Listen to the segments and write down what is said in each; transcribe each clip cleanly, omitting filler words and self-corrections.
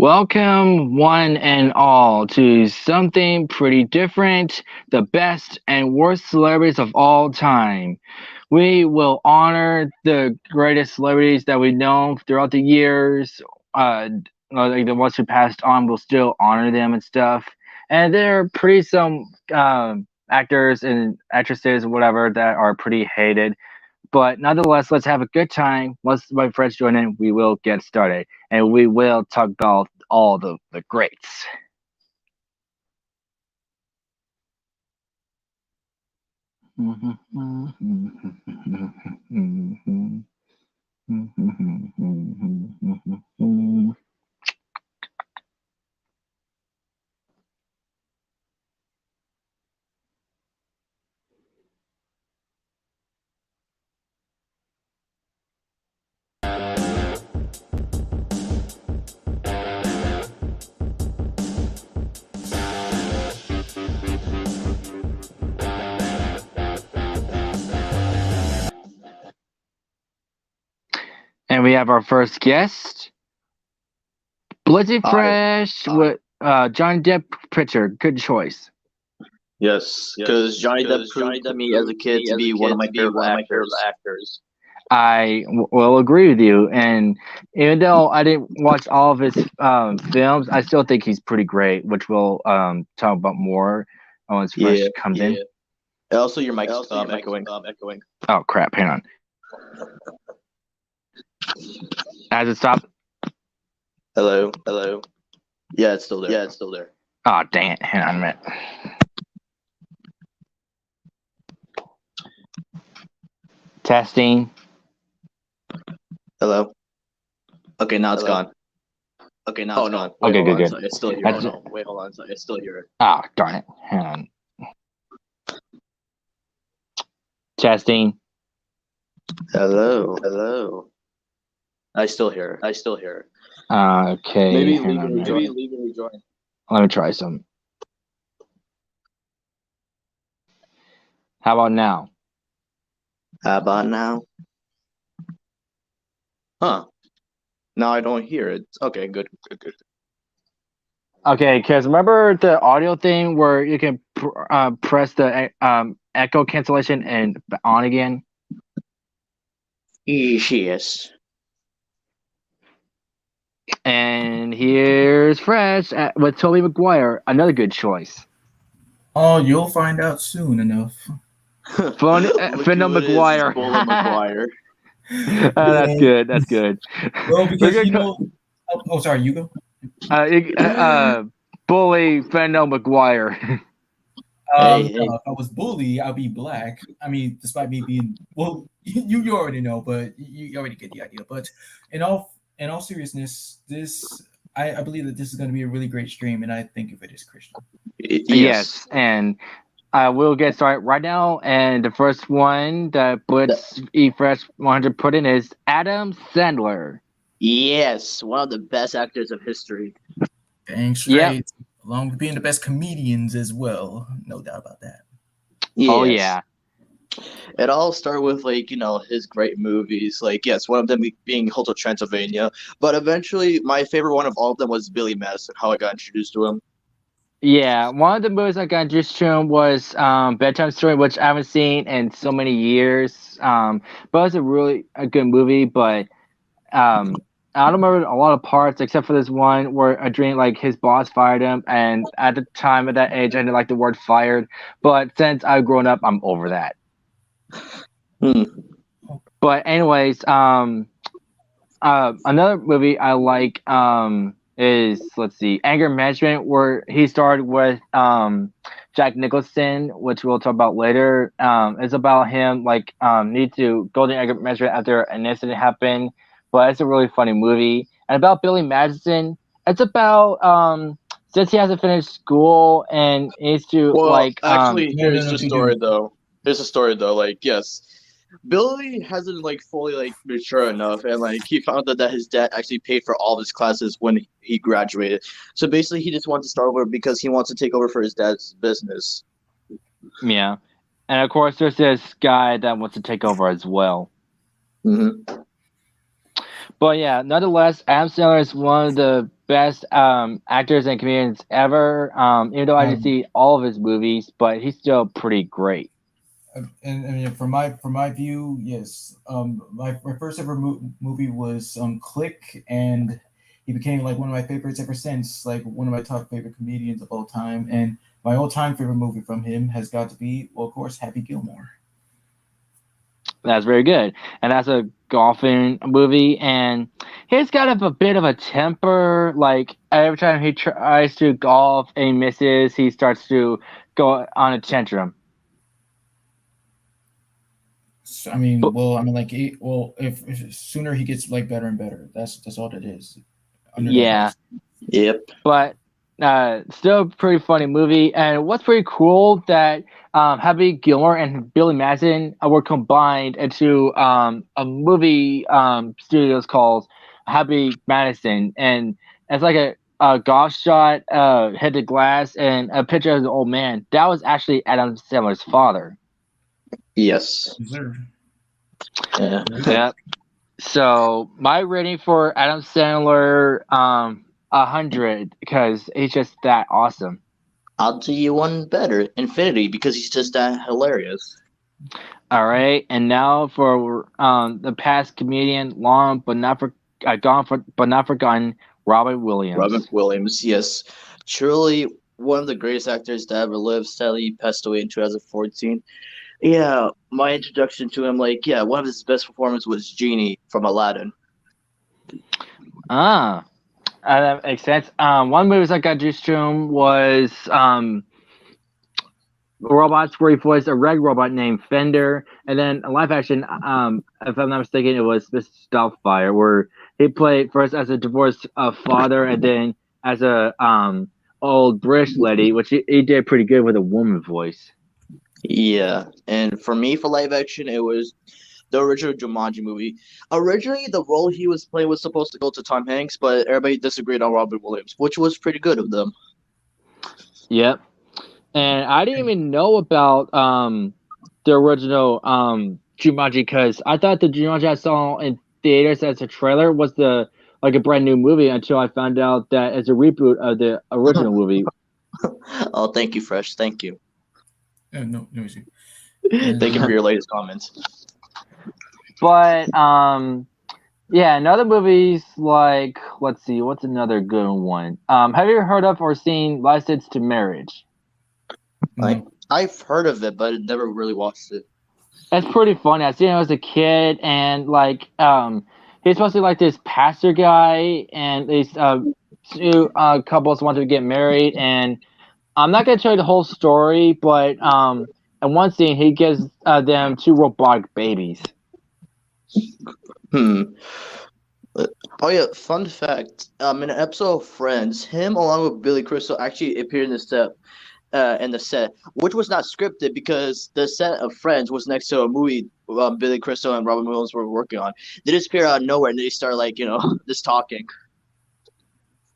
Welcome, one and all, to something pretty different, the best and worst celebrities of all time. We will honor the greatest celebrities that we've known throughout the years. Like the ones who passed on, we'll still honor them and stuff. And there are pretty some actors and actresses, whatever, that are pretty hated. But nonetheless, let's have a good time. Once my friends join in, we will get started and we will talk about all the greats. And we have our first guest, Blitzy Fresh with Johnny Depp picture. Good choice. Yes, because Johnny Depp proved to me as a kid to be one of my favorite actors. I will agree with you. And even though I didn't watch all of his films, I still think he's pretty great, which we'll talk about more once Fresh comes in. And also, your mic's echoing. Oh, crap. Hang on. Has it stopped? Hello. Yeah, it's still there. Oh, dang it. Hang on a minute. Testing. Hello. Okay, now it's gone. Okay, now it's gone. Okay, good. So it's still here. Wait, hold on. So it's still here. Ah, darn it. Hang on. Testing. Hello. I still hear. Okay. Maybe legally join. Let me try some. How about now? Huh. Now I don't hear it. Okay, good. Okay, because remember the audio thing where you can press the echo cancellation and on again? Yes. And here's Fresh with Tobey Maguire, another good choice. Oh, you'll find out soon enough. Finn Maguire. That's good. Well, because sorry, you go. Bully Finn Maguire. If I was bully, I'd be black. I mean, despite me being you already know, but you already get the idea. But in all seriousness, I believe that this is going to be a really great stream, and I think of it as Christian. Yes, and we'll get started right now. And the first one that Blitz Fresh 100 put in is Adam Sandler. Yes, one of the best actors of history. Dang straight. Yep. Along with being the best comedians as well, no doubt about that. Yes. Oh yeah. It all started with his great movies. One of them being Hotel Transylvania, but eventually my favorite one of all of them was Billy Madison. How I got introduced to him. Yeah, one of the movies I got introduced to him was Bedtime Story, which I haven't seen in so many years. But it's a good movie. But I don't remember a lot of parts except for this one where a dream his boss fired him, and at the time at that age I didn't like the word fired. But since I've grown up, I'm over that. But anyways, another movie I like is Anger Management, where he starred with Jack Nicholson, which we'll talk about later. It's about him need to go to anger management after an incident happened. But it's a really funny movie. And about Billy Madison, it's about since he hasn't finished school and needs to here's the story though. Yes, Billy hasn't fully mature enough, and he found out that his dad actually paid for all of his classes when he graduated. So basically, he just wants to start over because he wants to take over for his dad's business. Yeah, and of course, there's this guy that wants to take over as well. Mm-hmm. But yeah, nonetheless, Adam Sandler is one of the best actors and comedians ever. Even though I didn't see all of his movies, but he's still pretty great. And from my view, yes. My first ever movie was Click, and he became like one of my favorites ever since. Like one of my top favorite comedians of all time. And my all-time favorite movie from him has got to be, well, of course, Happy Gilmore. That's very good, and that's a golfing movie. And he's got a bit of a temper. Like every time he tries to golf and he misses, he starts to go on a tantrum. So, I mean, like, if sooner he gets like better and better. That's all it is. Yeah. Yep. But still a pretty funny movie. And what's pretty cool that Happy Gilmore and Billy Madison were combined into a movie studios called Happy Madison, and it's like a golf shot, hit the glass, and a picture of the old man. That was actually Adam Sandler's father. Yes. Yeah. Yeah. So my rating for Adam Sandler, 100, because he's just that awesome. I'll do you one better, Infinity, because he's just that hilarious. All right, and now for the past comedian, long but not forgotten, Robin Williams. Robin Williams, yes, truly one of the greatest actors to ever live. Sadly, he passed away in 2014. Yeah, my introduction to him, one of his best performances was Genie from Aladdin. That makes sense. One movie I got introduced to him was robots, where he voiced a red robot named Fender, and then a live action, if I'm not mistaken, it was Mr. Doubtfire, where he played first as a divorced father, and then as a old British lady, which he did pretty good with a woman voice. Yeah, and for me, for live action, it was the original Jumanji movie. Originally, the role he was playing was supposed to go to Tom Hanks, but everybody disagreed on Robin Williams, which was pretty good of them. Yep. And I didn't even know about the original Jumanji, because I thought the Jumanji I saw in theaters as a trailer was a brand new movie, until I found out that it's a reboot of the original movie. Oh, thank you, Fresh. Thank you. No issue. Thank you for your latest comments. But yeah, another movies like, let's see, what's another good one? Have you heard of or seen License to Marriage? I've heard of it, but never really watched it. It's pretty funny. I seen it as a kid, and he's supposed to be like this pastor guy, and these two couples wanted to get married, and I'm not gonna tell you the whole story, but in one scene he gives them two robotic babies. Oh yeah, fun fact. In an episode of Friends, him along with Billy Crystal actually appeared in the set, which was not scripted because the set of Friends was next to a movie Billy Crystal and Robin Williams were working on. They just appear out of nowhere and they start just talking.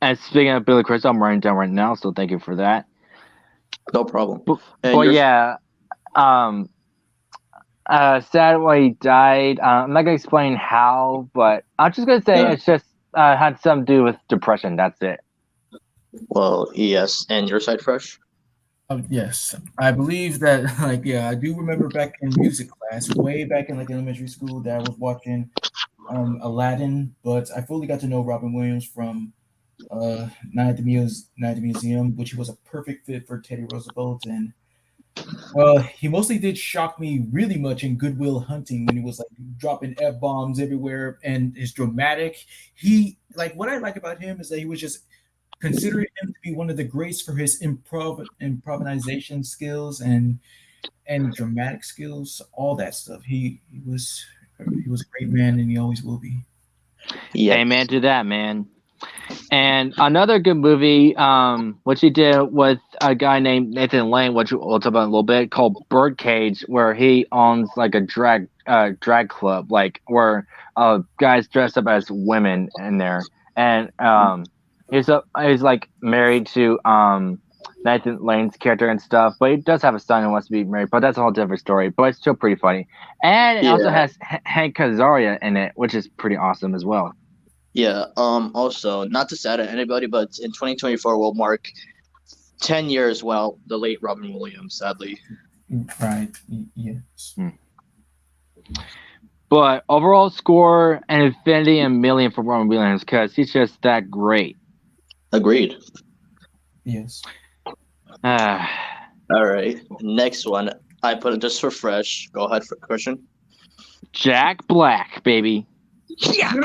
And speaking of Billy Crystal, I'm writing down right now, so thank you for that. No problem. But yeah, sad why he died. I'm not gonna explain how, but I'm just gonna say it's just had something to do with depression. That's it. Well, yes. And your side, Fresh? Yes, I believe that. I do remember back in music class, way back in elementary school, that I was watching Aladdin, but I fully got to know Robin Williams from Night at the Museum, which was a perfect fit for Teddy Roosevelt. And well, he mostly did shock me really much in Good Will Hunting, when he was dropping F-bombs everywhere, and his dramatic. What I like about him is that he was just considering him to be one of the greats for his improvisation skills and dramatic skills, all that stuff. He was a great man, and he always will be. Yeah, amen to that, man. And another good movie, which he did with a guy named Nathan Lane, which we'll talk about in a little bit, called Birdcage, where he owns a drag club, where guys dress up as women in there, and he's married to Nathan Lane's character and stuff, but he does have a son who wants to be married, but that's a whole different story. But it's still pretty funny, and it also has Hank Azaria in it, which is pretty awesome as well. Yeah. Also, not to sad at anybody, but in 2024 will mark 10 years. Well, the late Robin Williams, sadly. Right. Yes. But overall score an infinity and million for Robin Williams because he's just that great. Agreed. Yes. Ah, All right. Next one. I put it just for fresh. Go ahead, for Christian. Jack Black, baby. Yeah. So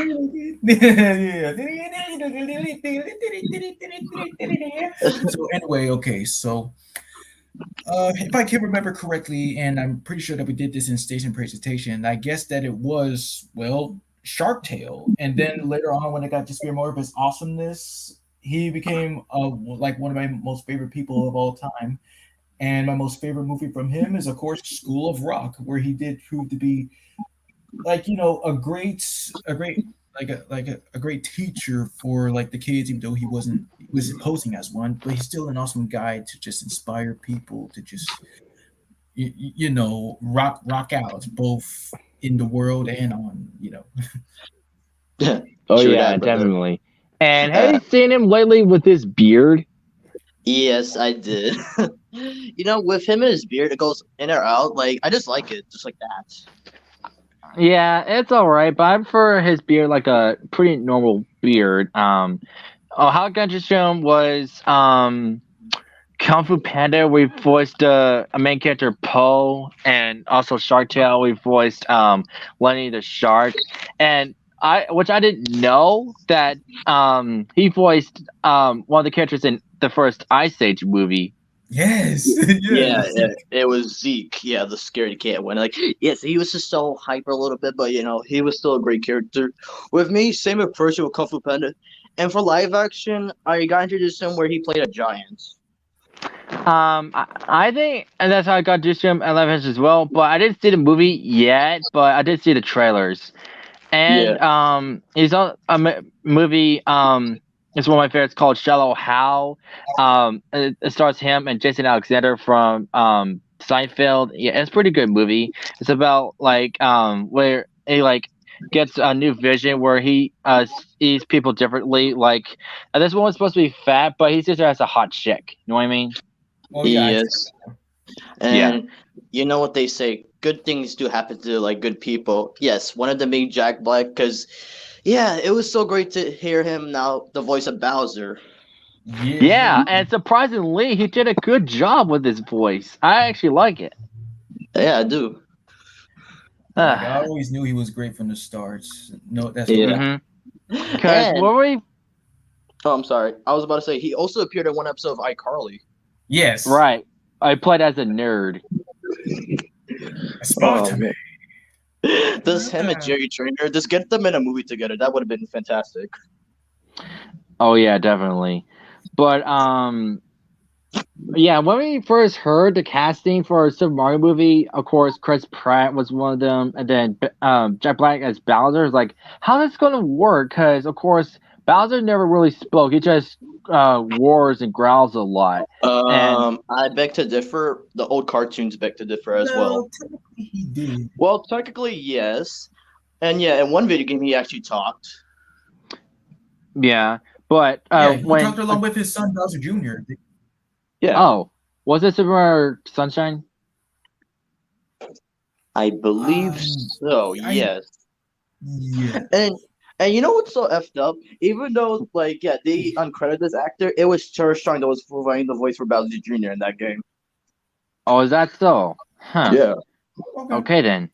anyway, okay, so if I can remember correctly, and I'm pretty sure that we did this in station presentation, I guess that it was, well, Shark Tale, and then later on when it got to be more of his awesomeness, he became like one of my most favorite people of all time. And my most favorite movie from him is, of course, School of Rock, where he did prove to be like a great teacher for like the kids, even though he was posing as one, but he's still an awesome guy to just inspire people to just rock out both in the world and on Oh True yeah, that, brother. definitely. And have you seen him lately with his beard? Yes, I did. With him and his beard, it goes in or out. Like, I just like it, just like that. Yeah, it's all right, but I prefer his beard like a pretty normal beard. How I got to show him was Kung Fu Panda. We voiced a main character Po, and also Shark Tale. We voiced Lenny the Shark, and which I didn't know that he voiced one of the characters in the first Ice Age movie. Yes. Yeah, it was Zeke. Yeah, the scaredy cat one. Like, yes, he was just so hyper a little bit, but he was still a great character. With me, same approach with Kung Fu Panda. And for live action, I got introduced to him where he played a giant. I think, and that's how I got introduced to him at Live Action as well. But I didn't see the movie yet, but I did see the trailers. And he's on a movie. It's one of my favorites called Shallow Hal. It stars him and Jason Alexander from Seinfeld. Yeah, it's a pretty good movie. It's about where he gets a new vision where he sees people differently. Like this one was supposed to be fat, but he sees her as a hot chick. You know what I mean? Oh yeah. Yes. And you know what they say, good things do happen to like good people. Yes, one of them being Jack Black, because it was so great to hear him now, the voice of Bowser. Yeah, and surprisingly, he did a good job with his voice. I actually like it. Yeah, I do. I always knew he was great from the start. No, that's Because what were we? Oh, I'm sorry. I was about to say he also appeared in one episode of iCarly. Yes. Right. I played as a nerd. Does him and Jerry Trainer just get them in a movie together? That would have been fantastic. Oh yeah, definitely. But when we first heard the casting for a Super Mario movie, of course Chris Pratt was one of them, and then Jack Black as Bowser. Is like, how that's gonna work? Because of course Bowser never really spoke. He just roars and growls a lot. I beg to differ. The old cartoons beg to differ as well. Technically he did. Well, technically, yes. And in one video game he actually talked. Yeah, but he talked along with his son Bowser Jr. Yeah. Oh, was it Super Mario Sunshine? I believe so. Yes. Yeah. And you know what's so effed up? Even though, they uncredited this actor, it was Strong that was providing the voice for Bowser Jr. in that game. Oh, is that so? Huh. Yeah. Okay, then.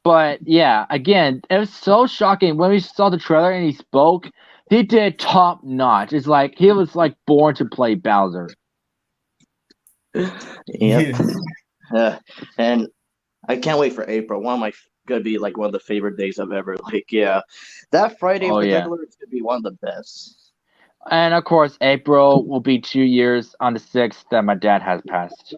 But, yeah, again, it was so shocking. When we saw the trailer and he spoke, he did top notch. It's like he was, born to play Bowser. Yep. And I can't wait for April. Gonna be one of the favorite days I've ever that Friday in particular is gonna be one of the best. And of course April will be 2 years on the 6th that my dad has passed.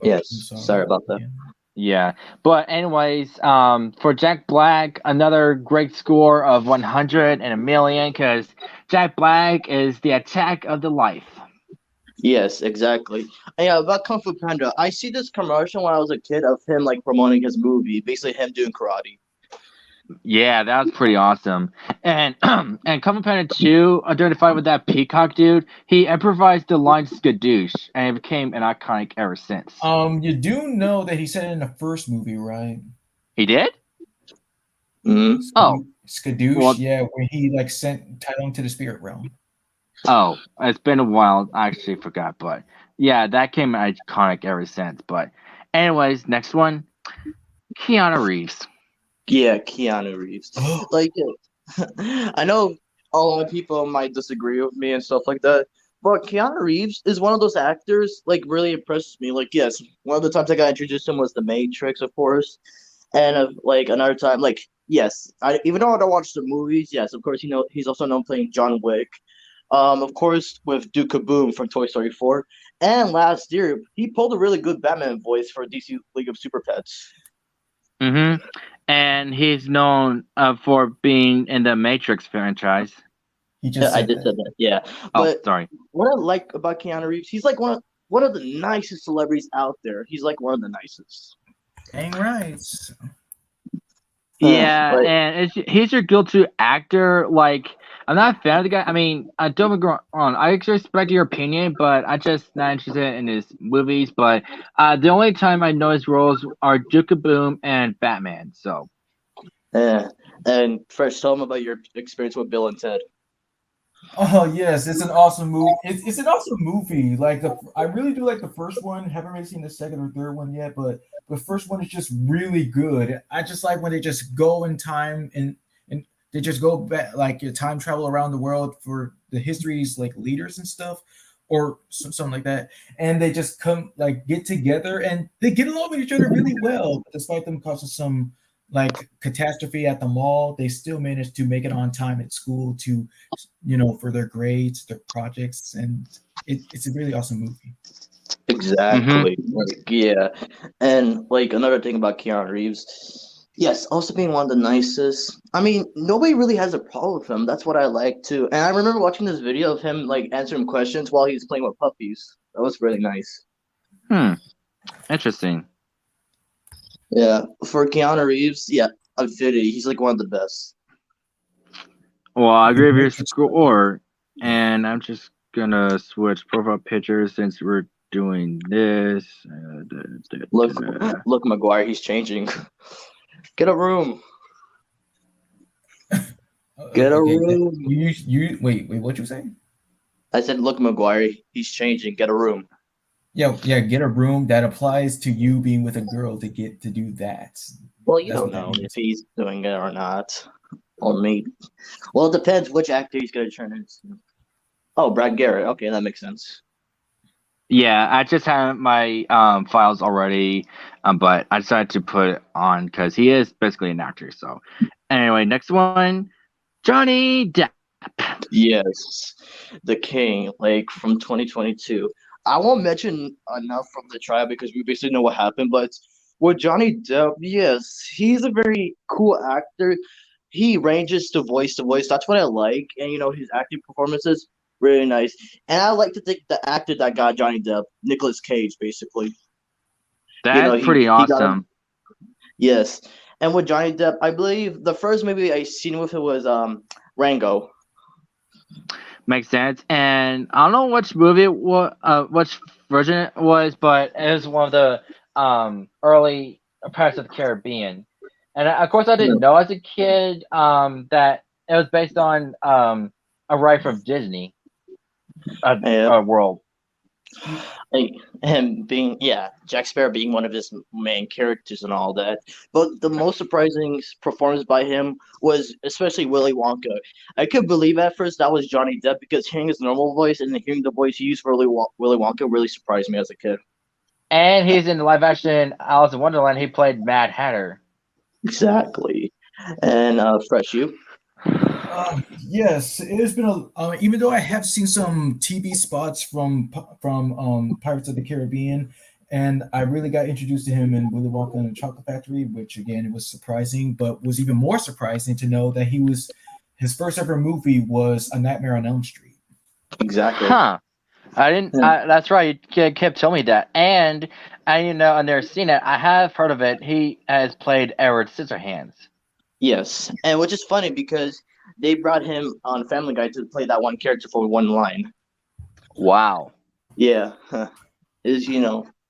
Yes, sorry about that. Yeah, but anyways, for Jack Black, another great score of 100 and a million, because Jack Black is the attack of the life. Yes, exactly. And about Kung Fu Panda, I see this commercial when I was a kid of him promoting his movie, basically him doing karate. Yeah, that was pretty awesome. And and Kung Fu Panda 2, during the fight with that peacock dude, he improvised the line skadoosh, and it became an iconic ever since. You do know that he said it in the first movie, right? He did? Mm-hmm. Oh, Skadoosh, well, yeah, where he like sent Tai Lung to the spirit realm. oh, it's been a while. I actually forgot, but yeah, that came iconic ever since. But, anyways, next one, Keanu Reeves. Yeah, Keanu Reeves. Like, I know a lot of people might disagree with me and stuff like that, but Keanu Reeves is one of those actors, like, really impresses me. Like, yes, one of the times I got introduced to him was The Matrix, of course, and like another time, like, yes, I even though I don't watch the movies, yes, of course, he's also known playing John Wick. Of course, with Duke Kaboom from Toy Story 4, and last year he pulled a really good Batman voice for DC League of Super Pets. Mm-hmm. And he's known for being in the Matrix franchise. He just I said did that. say that, yeah. Oh, But sorry. what I like about Keanu Reeves, he's like one of the nicest celebrities out there. He's like one of the nicest. Dang right. Yeah, Like, and he's your go-to actor. Like, I'm not a fan of the guy. I mean, I don't get me wrong. I respect your opinion, but I just not interested in his movies. But the only time I know his roles are Duke Boom and Batman. So, yeah. And first, tell him about your experience with Bill and Ted. Oh yes, it's an awesome movie. It's an awesome movie. Like I really do like the first one. Haven't really seen the second or third one yet, but the first one is just really good. I just like when they just go in time and they just go back like time travel around the world for the history's like leaders and stuff, or something like that. And they just come like get together and they get along with each other really well, despite them causing some like catastrophe at the mall. They still managed to make it on time at school to for their grades, their projects, and it's a really awesome movie. mm-hmm. Exactly. Like, yeah. And like another thing about Keanu Reeves, yes, also being one of the nicest. I mean, nobody really has a problem with him. That's what I like too. And I remember watching this video of him like answering questions while he's playing with puppies. That was really nice. Interesting. Yeah. For Keanu Reeves, yeah, Infinity. He's like one of the best. Well, I agree with your score, and I'm just gonna switch profile pictures since we're doing this. Look, Maguire, he's changing. Get a room. Get a room. You wait, what you saying? I said, look, Maguire, he's changing. Get a room. Yeah, get a room that applies to you being with a girl to get to do that. Well, you don't know if he's doing it or not. Or me. Well, it depends which actor he's going to turn into. Oh, Brad Garrett. Okay, that makes sense. Yeah, I just have my files already, but I decided to put it on because he is basically an actor. So, anyway, next one, Johnny Depp. Yes, the King, like from 2022. I won't mention enough from the trial because we basically know what happened, but with Johnny Depp, yes, he's a very cool actor. He ranges to voice to voice. That's what I like, and his acting performances really nice. And I like to think the actor that got Johnny Depp, Nicolas Cage, basically. That's pretty awesome. Yes, and with Johnny Depp, I believe the first movie I seen with him was Rango. Makes sense. And I don't know which movie which version it was, but it was one of the early Pirates of the Caribbean. And of course, I didn't know as a kid that it was based on a ride from Disney World. Him being Jack Sparrow being one of his main characters and all that. But the most surprising performance by him was especially Willy Wonka. I could believe at first that was Johnny Depp because hearing his normal voice and hearing the voice he used for Willy Wonka really surprised me as a kid. And he's in the live action Alice in Wonderland. He played Mad Hatter. Exactly. And Fresh, you? Yes, it has been even though I have seen some TV spots from Pirates of the Caribbean, and I really got introduced to him in Willy Wonka and the Chocolate Factory, which again it was surprising, but was even more surprising to know that his first ever movie was A Nightmare on Elm Street. Exactly. Huh. I didn't. That's right. You kept telling me that, and I've never seen it. I have heard of it. He has played Edward Scissorhands. Yes, and which is funny because they brought him on Family Guy to play that one character for one line. Wow. Yeah, is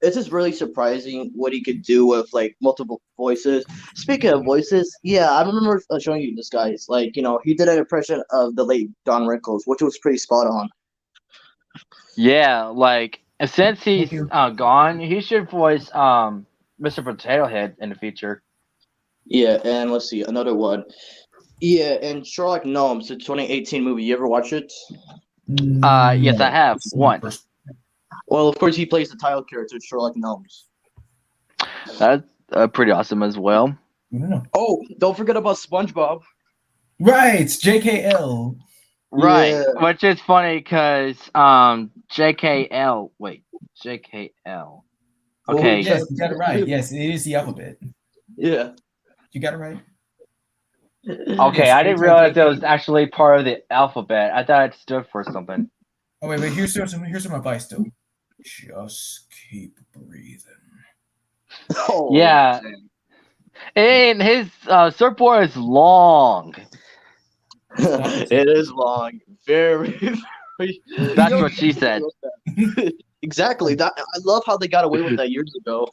it's just really surprising what he could do with like multiple voices. Speaking of voices, yeah, I remember showing you this guys. Like he did an impression of the late Don Rickles, which was pretty spot on. Yeah, like since Thank he's you. gone, he should voice Mr. Potato Head in the future. Yeah, and let's see another one. Yeah, and Sherlock Gnomes, the 2018 movie. You ever watch it? Yes, I No, have this is my once. first. Well, of course he plays the title character, Sherlock Gnomes. That's pretty awesome as well. I don't know. Oh, don't forget about SpongeBob. Right, JKL. Right, Yeah. which is funny because JKL. Wait, JKL. Okay. Yes, you got it right. Yes, it is the alphabet. Yeah. You got it right. Okay, Yes, I every didn't time realize it JK. was actually part of the alphabet. I thought it stood for something. Oh wait. Here's some advice though. Just keep breathing. Oh, Yeah, and his surfboard is long. it is long. Very, very. That's what she said. Exactly. That I love how they got away with that years ago.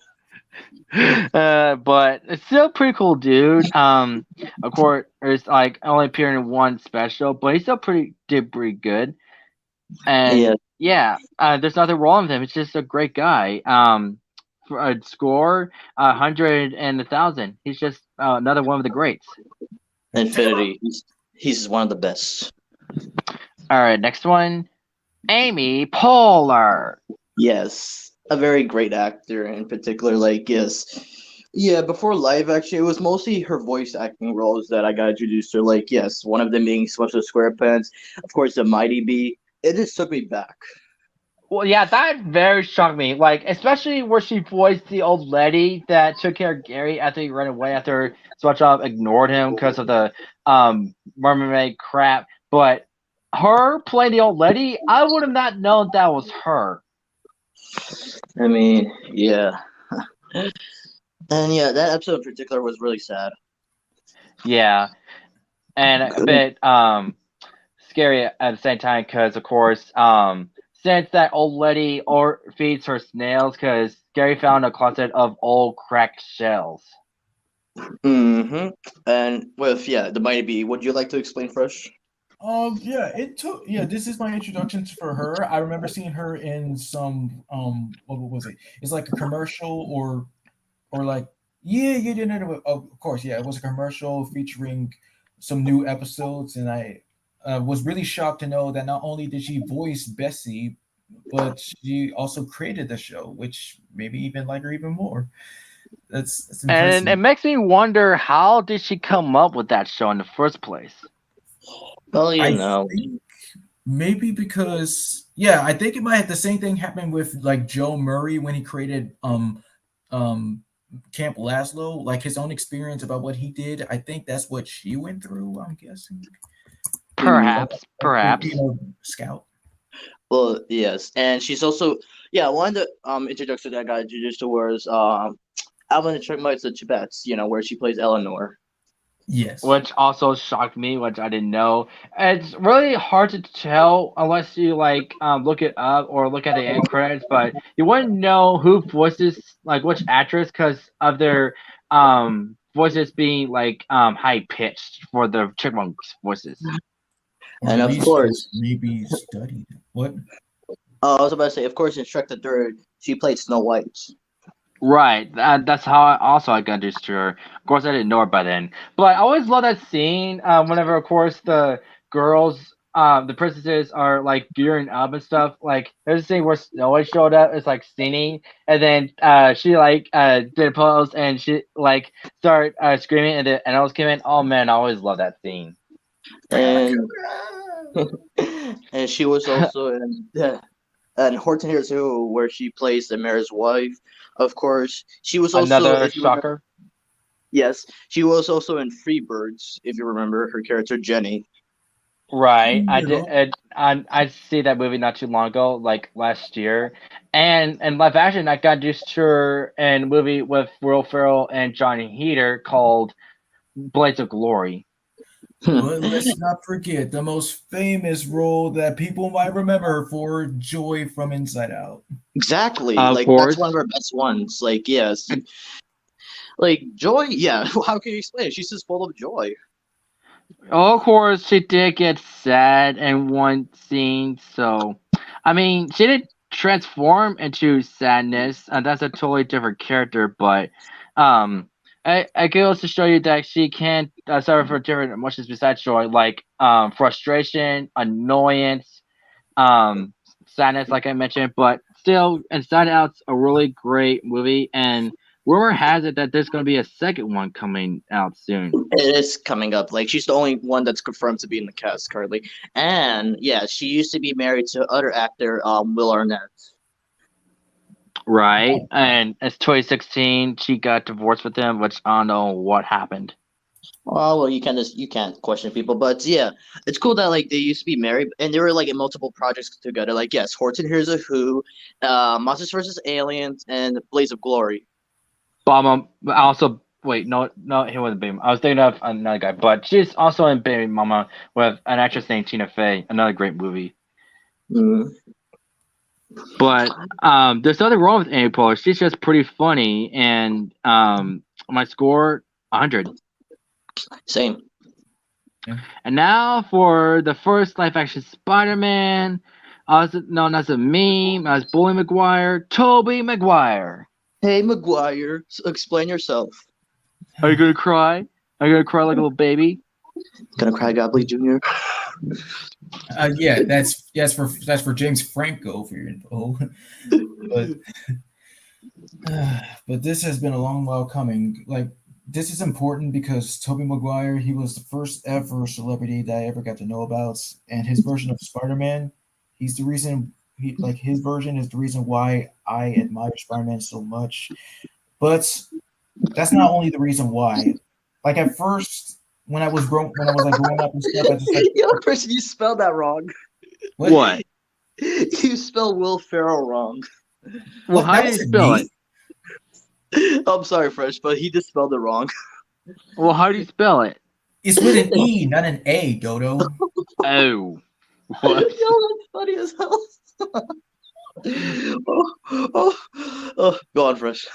But it's still pretty cool, dude. Of course, it's like only appearing in one special, but he still did pretty good. And yeah, there's nothing wrong with him. It's just a great guy. For a score, 100 and 1,000. He's just another one of the greats. Infinity. He's one of the best. All right, next one, Amy Poehler. Yes, a very great actor in particular. Like yes, yeah. Before live action, it was mostly her voice acting roles that I got introduced to. Like yes, one of them being SpongeBob SquarePants, of course, the Mighty Bee. It just took me back. Well, yeah, that very shocked me. Like, especially where she voiced the old lady that took care of Gary after he ran away after SpongeBob ignored him because of the mermaid crap. But her playing the old lady, I would have not known that was her. I mean, yeah. And yeah, that episode in particular was really sad. Yeah, and a bit scary at the same time because, of course, since that old lady or feeds her snails, because Gary found a closet of old cracked shells. Mm-hmm. And with the Mighty Bee, would you like to explain first? This is my introduction for her. I remember seeing her in some what was it? It's like a commercial or like of course, yeah, it was a commercial featuring some new episodes, and I was really shocked to know that not only did she voice Bessie, but she also created the show, which maybe even like her even more. That's impressive. And it makes me wonder, how did she come up with that show in the first place? Well, I think maybe because I think it might have the same thing happen with like Joe Murray when he created Camp Laszlo, like his own experience about what he did. I think that's what she went through, I'm guessing. Perhaps. Scout. Well, yes, and she's also one of the introductions that I got introduced to was Alvin and Chipmunks the Chipettes, where she plays Eleanor. Yes. Which also shocked me, which I didn't know. It's really hard to tell unless you look it up or look at the end credits, but you wouldn't know who voices like which actress because of their voices being high pitched for the Chipmunks voices. And of course, maybe studied what? I was about to say, of course, in Shrek the Third, she played Snow White. Right, that's how I got introduced to her. Of course, I didn't know her by then, but I always love that scene. Whenever, of course, the girls, the princesses are like gearing up and stuff. Like there's a scene where Snow White showed up, it's like singing, and then she did a pose and she started screaming, and the animals came in. Oh man, I always love that scene. And and she was also in and Horton Hears Who, where she plays the mayor's wife. Of course, she was also another shocker. Yes, she was also in Freebirds, if you remember her character Jenny. Right, I did. I see that movie not too long ago, like last year, and live action. I got introduced to her in a movie with Will Ferrell and Johnny Heater called Blades of Glory. But let's not forget the most famous role that people might remember her for, Joy from Inside Out. Exactly. Of Like that's one of course. her best ones. Like yes. Like Joy, yeah. How can you explain it? She's just full of joy. Of course, she did get sad in one scene, so I mean, she did transform into sadness, and that's a totally different character. But I can also show you that she can suffer from different emotions besides joy, like frustration, annoyance, um, sadness, like I mentioned. But still, Inside Out's a really great movie, and rumor has it that there's going to be a second one coming out soon. It is coming up. Like she's the only one that's confirmed to be in the cast currently. And yeah, she used to be married to other actor Will Arnett. Right, and it's 2016. She got divorced with him, which I don't know what happened. Oh well, you can't question people, but yeah, it's cool that like they used to be married and they were like in multiple projects together. Like yes, Horton Hears a Who, Monsters vs. Aliens, and Blaze of Glory. But also wait, no, he wasn't Baby. I was thinking of another guy, but she's also in Baby Mama with an actress named Tina Fey. Another great movie. Mm. But there's nothing wrong with Amy Poehler. She's just pretty funny, and my score 100. Same. And now for the first live action Spider-Man, also known as a meme as Bully Maguire, Tobey Maguire. Hey, Maguire, explain yourself. Are you gonna cry? Are you gonna cry like a little baby? Gonna cry, Gobley Jr. Yeah, that's for James Franco for your info. but but this has been a long while coming. Like this is important because Tobey Maguire, he was the first ever celebrity that I ever got to know about, and his version of Spider-Man, he's the reason his version is the reason why I admire Spider-Man so much. But that's not only the reason why. Like at first, when I was growing up and stuff, I just like Yo, person, you spelled that wrong. What? You spelled Will Ferrell wrong. Well, how do you spell it? I'm sorry, Fresh, but he just spelled it wrong. Well, how do you spell it? It's with an E, not an A, Dodo. Oh. Yo, that's funny as hell. Go on, Fresh.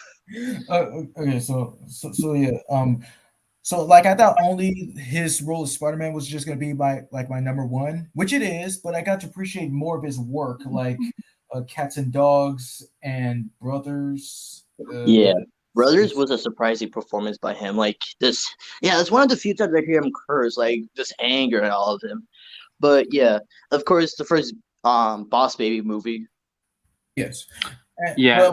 Okay, so yeah, so like I thought only his role as Spider-Man was just gonna be my number one, which it is, but I got to appreciate more of his work, like Cats and Dogs and Brothers. Yeah, Brothers was a surprising performance by him. Like this, yeah, it's one of the few times I hear him curse, like just anger and all of him. But yeah, of course, the first Boss Baby movie. Yes. Yeah.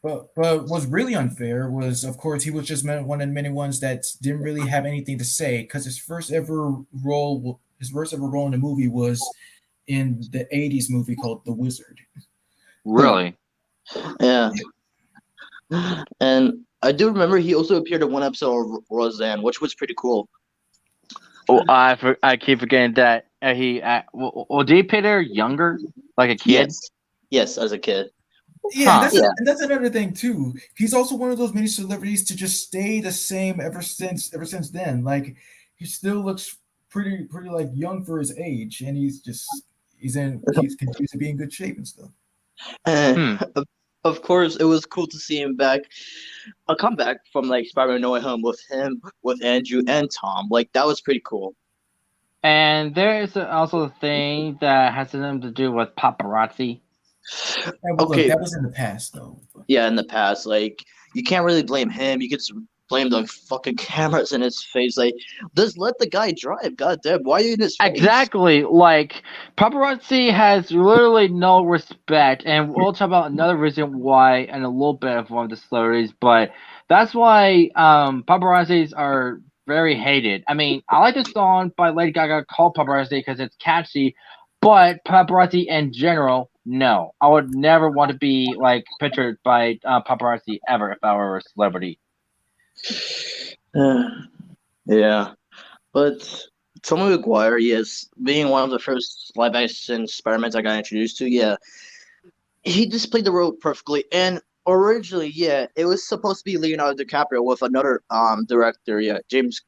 But what's really unfair was, of course, he was just one of the many ones that didn't really have anything to say because his first ever role in the movie was in the '80s movie called The Wizard. Really? Yeah. And I do remember he also appeared in one episode of Roseanne, which was pretty cool. Oh, I keep forgetting that did he play there younger, like a kid? Yes, as a kid. Yeah, and that's another thing too. He's also one of those many celebrities to just stay the same ever since then. Like he still looks pretty like young for his age, and he continues to be in good shape and stuff. Of course, it was cool to see him back, a comeback from like Spider-Man No Way Home with him, with Andrew and Tom. Like that was pretty cool. And there is also a thing that has something to do with paparazzi. Okay, that was in the past though. Yeah, in the past, like you can't really blame him. You could just blame the fucking cameras in his face. Like, just let the guy drive. God damn, why are you in his face? Exactly. Like paparazzi has literally no respect, and we'll talk about another reason why in a little bit of one of the celebrities. But that's why paparazzis are very hated. I mean, I like the song by Lady Gaga called Paparazzi because it's catchy, but paparazzi in general, no. I would never want to be like pictured by paparazzi ever if I were a celebrity. Yeah, but Tobey Maguire, yes, being one of the first live action Spider-Mans I got introduced to, yeah, he just played the role perfectly. And Originally, yeah, it was supposed to be Leonardo DiCaprio with another director, yeah, James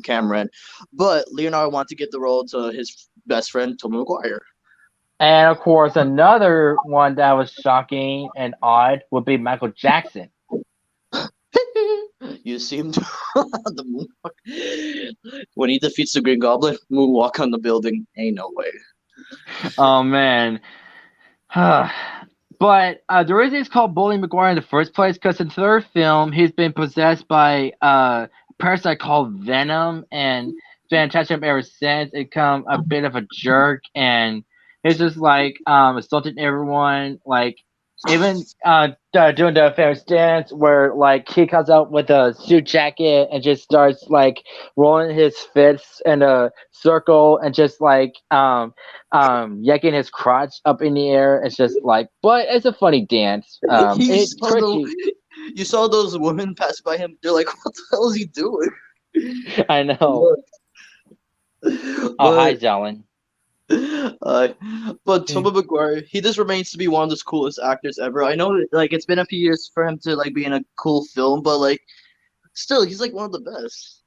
Cameron, but Leonardo wanted to get the role to his best friend Tobey Maguire. And of course, another one that was shocking and odd would be Michael Jackson. You seem to the moonwalk when he defeats the Green Goblin, moonwalk on the building. Ain't no way. Oh man. But the reason it's called Bully McGuire in the first place, because in the third film, he's been possessed by a parasite called Venom, and been attached to him ever since. It become a bit of a jerk, and he's just like assaulting everyone, like even doing the famous dance where like he comes out with a suit jacket and just starts like rolling his fists in a circle and just like yanking his crotch up in the air. It's just like, but it's a funny dance. It's pretty. You saw those women pass by him. They're like, "What the hell is he doing?" I know. Oh, hi, Jalen. But Tobey Maguire, he just remains to be one of the coolest actors ever. I know, like, it's been a few years for him to like be in a cool film, but like, still, he's like one of the best.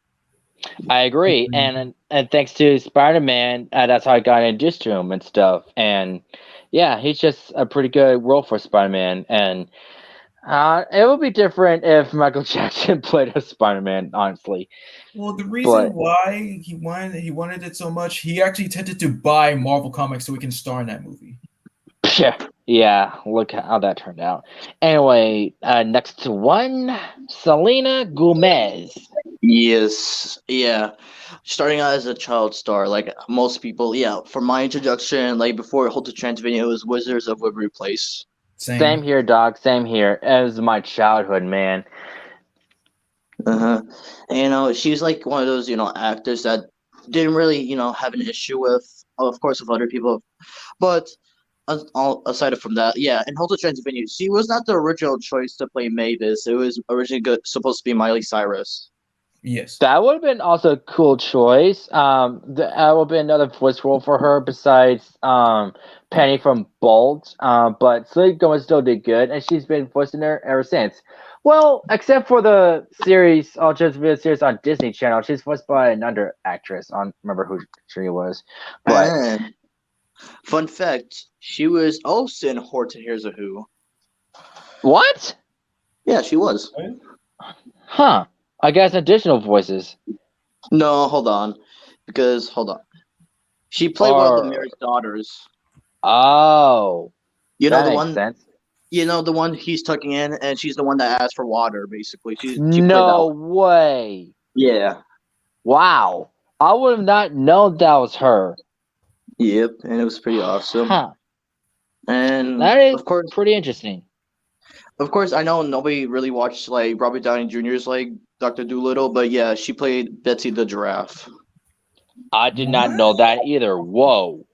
I agree, and thanks to Spider-Man, that's how I got introduced to him and stuff. And yeah, he's just a pretty good role for Spider-Man. And it would be different if Michael Jackson played a Spider-Man, honestly. Well, the reason why he wanted it so much, he actually tended to buy Marvel Comics so he can star in that movie. Yeah, look how that turned out. Anyway, next one, Selena Gomez. Yes, yeah. Starting out as a child star, like most people, yeah. For my introduction, like before Hotel Transylvania, it was Wizards of Waverly Place. Same here, dog. Same here. It was my childhood, man. She's like one of those, actors that didn't really, have an issue with, of course, with other people, but aside from that, yeah, in Hotel Transylvania, she was not the original choice to play Mavis. It was originally supposed to be Miley Cyrus. Yes, that would have been also a cool choice. That would have been another voice role for her besides Penny from Bolt. But Selena Gomez still did good, and she's been voicing her ever since. Well, except for the series, series on Disney Channel, she's voiced by another actress. I don't remember who she was. But fun fact, she was also in Horton Hears a Who. What? Yeah, she was. Huh. I guess additional voices. No, hold on. She played one of the mayor's daughters. Oh. You know the one. Sense. You know the one he's tucking in, and she's the one that asked for water. Basically, she no way. Yeah. Wow. I would have not known that was her. Yep, and it was pretty awesome. Huh. And that is, of course, pretty interesting. Of course, I know nobody really watched like Robert Downey Jr.'s like Dr. Dolittle, but yeah, she played Betsy the giraffe. I did not know that either. Whoa.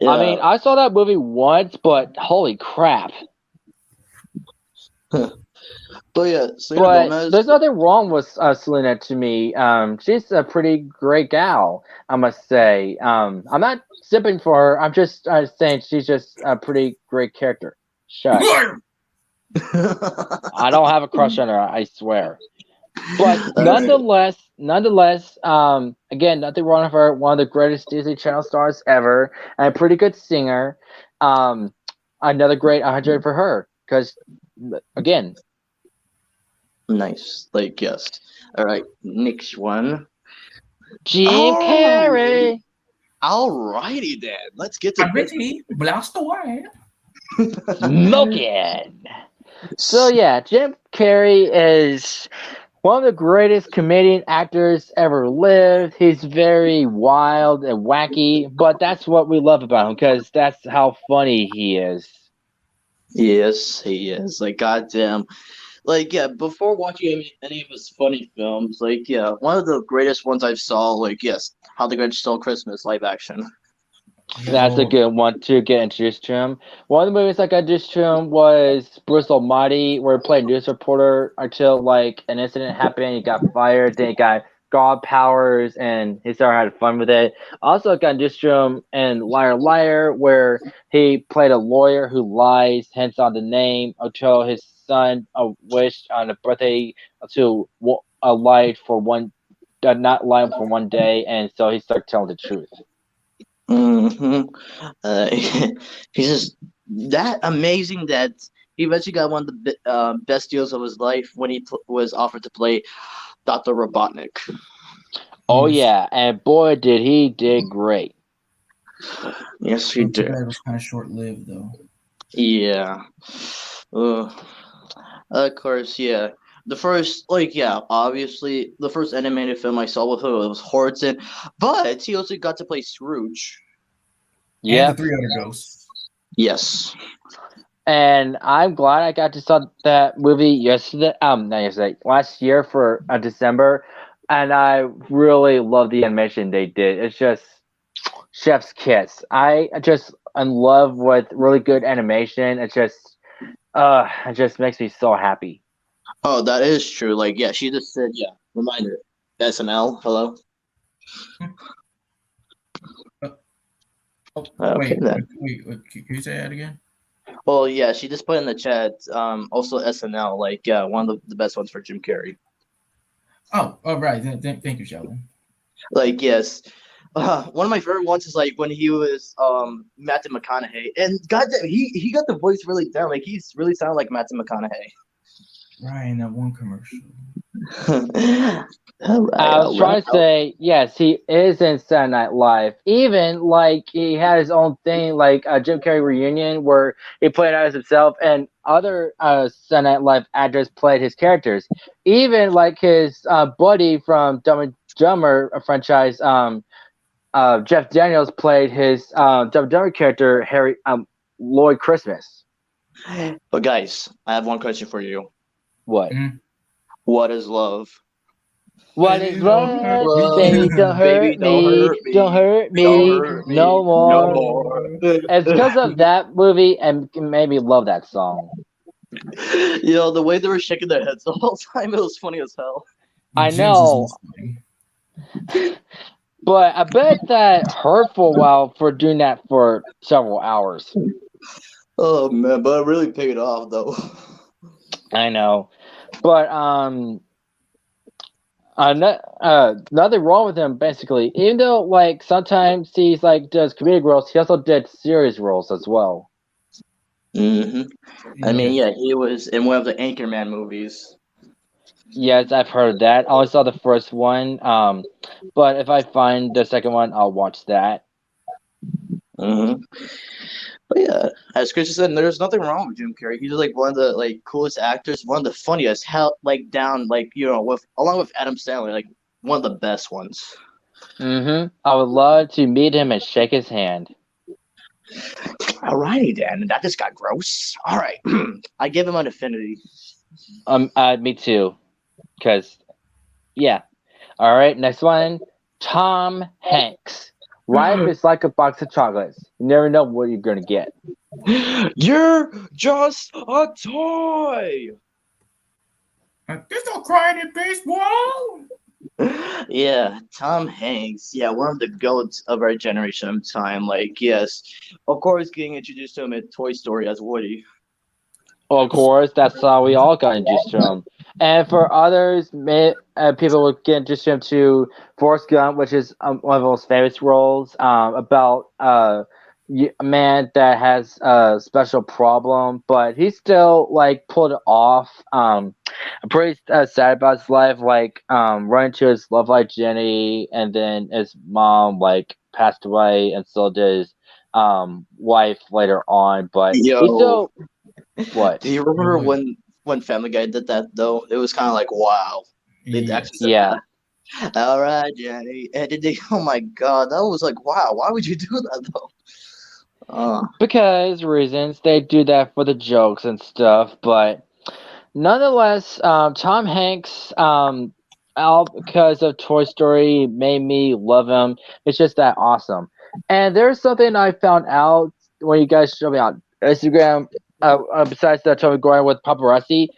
Yeah. I mean, I saw that movie once, but holy crap. But yeah, Selena Gomez. There's nothing wrong with Selena to me. She's a pretty great gal, I must say. I'm not sipping for her. I'm just saying she's just a pretty great character. Shut. I don't have a crush on her, I swear. But nonetheless, again, nothing wrong with her. One of the greatest Disney Channel stars ever, and a pretty good singer. Another great 100 for her, because again, nice. Like, yes. All right, next one. Jim Carrey. Alrighty then, let's get to Ricky. Blast away. Smoking. So yeah, Jim Carrey is one of the greatest comedian actors ever lived. He's very wild and wacky, but that's what we love about him because that's how funny he is. Yes, he is. Like, goddamn. Like, yeah, before watching any of his funny films, like, yeah, one of the greatest ones I saw, like, yes, How the Grinch Stole Christmas, live action. That's a good one to get introduced to him. One of the movies I got introduced to him was Bruce Almighty, where he played a news reporter until like an incident happened, he got fired, then he got god powers, and he started having fun with it. Also got introduced to him in Liar Liar, where he played a lawyer who lies, hence on the name, until his son wished on a birthday to lie for one, not lie for one day, and so he started telling the truth. He's just that amazing that he eventually got one of the best deals of his life when he was offered to play Dr. Robotnik. Oh yeah, and boy did great. Yes, he did. That was kind of short-lived, though. Yeah. Of course, yeah. The first, obviously, the first animated film I saw with him was Horton, but he also got to play Scrooge. Yeah. And the 3 other ghosts. Yes. And I'm glad I got to saw that movie last year for December, and I really love the animation they did. It's just chef's kiss. I just in love with really good animation. It just makes me so happy. Oh, that is true. She just said, reminder, SNL, hello? Wait, can you say that again? Well, yeah, she just put in the chat, also SNL, one of the best ones for Jim Carrey. Oh, right. Thank you, Sheldon. Yes. One of my favorite ones is when he was Matthew McConaughey, and goddamn, he got the voice really down. He's really sounded like Matthew McConaughey. Right, in that one commercial. I was trying to say, yes, he is in Saturday Night Live. Even he had his own thing, Jim Carrey reunion, where he played as himself, and other Saturday Night Live actors played his characters. Even his buddy from Dumb and Dumber franchise, Jeff Daniels played his Dumb and Dumber character, Harry Lloyd Christmas. But guys, I have one question for you. What? Mm-hmm. What is love? What is love? Baby, don't hurt me. Don't hurt me. No more. It's because of that movie and made me love that song. The way they were shaking their heads the whole time, it was funny as hell. I know. But I bet that hurt for a while for doing that for several hours. Oh man, but it really paid off though. I know. But nothing wrong with him basically. Even though sometimes he's does comedic roles, he also did serious roles as well. I mean, he was in one of the Anchorman movies. Yes, I've heard that. I only saw the first one. But if I find the second one, I'll watch that. But yeah, as Christian said, there's nothing wrong with Jim Carrey. He's one of the coolest actors, one of the funniest. Along with Adam Sandler, one of the best ones. I would love to meet him and shake his hand. Alrighty then, that just got gross. All right, I give him an affinity. Me too, cause yeah. All right, next one, Tom Hanks. Life is like a box of chocolates. You never know what you're gonna get. You're just a toy. There's no crying in baseball. Yeah, Tom Hanks. Yeah, one of the goats of our generation of time. Yes, of course, getting introduced to him in Toy Story as Woody. Of course, that's how we all got introduced to him. And for others, people would get introduced to him to Forrest Gump, which is one of his famous roles about a man that has a special problem, but he still pulled it off. I'm pretty sad about his life, running to his love life Jenny, and then his mom passed away, and so did his wife later on. But he still. What? Do you remember when Family Guy did that though? It was kind of wow. They actually said that. All right, Jenny. And did they? Oh my God, that was wow. Why would you do that though? Because reasons they do that for the jokes and stuff, but nonetheless, Tom Hanks, all because of Toy Story, made me love him. It's just that awesome. And there's something I found out when you guys showed me on Instagram. Besides the Tobey Maguire with paparazzi,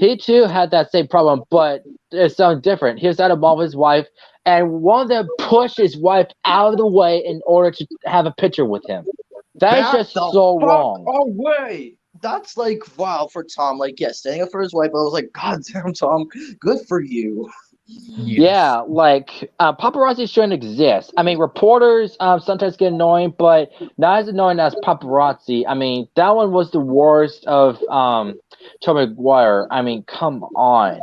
he too had that same problem, but is something different. He was at a mall with his wife, and one of them pushed his wife out of the way in order to have a picture with him. That is just so wrong. Away. That's like wow for Tom. Like, yeah, standing up for his wife. I was like, God damn, Tom, good for you. Yes. Yeah, like paparazzi shouldn't exist. I mean, reporters sometimes get annoying, but not as annoying as paparazzi. I mean, that one was the worst of Tobey Maguire. I mean, come on.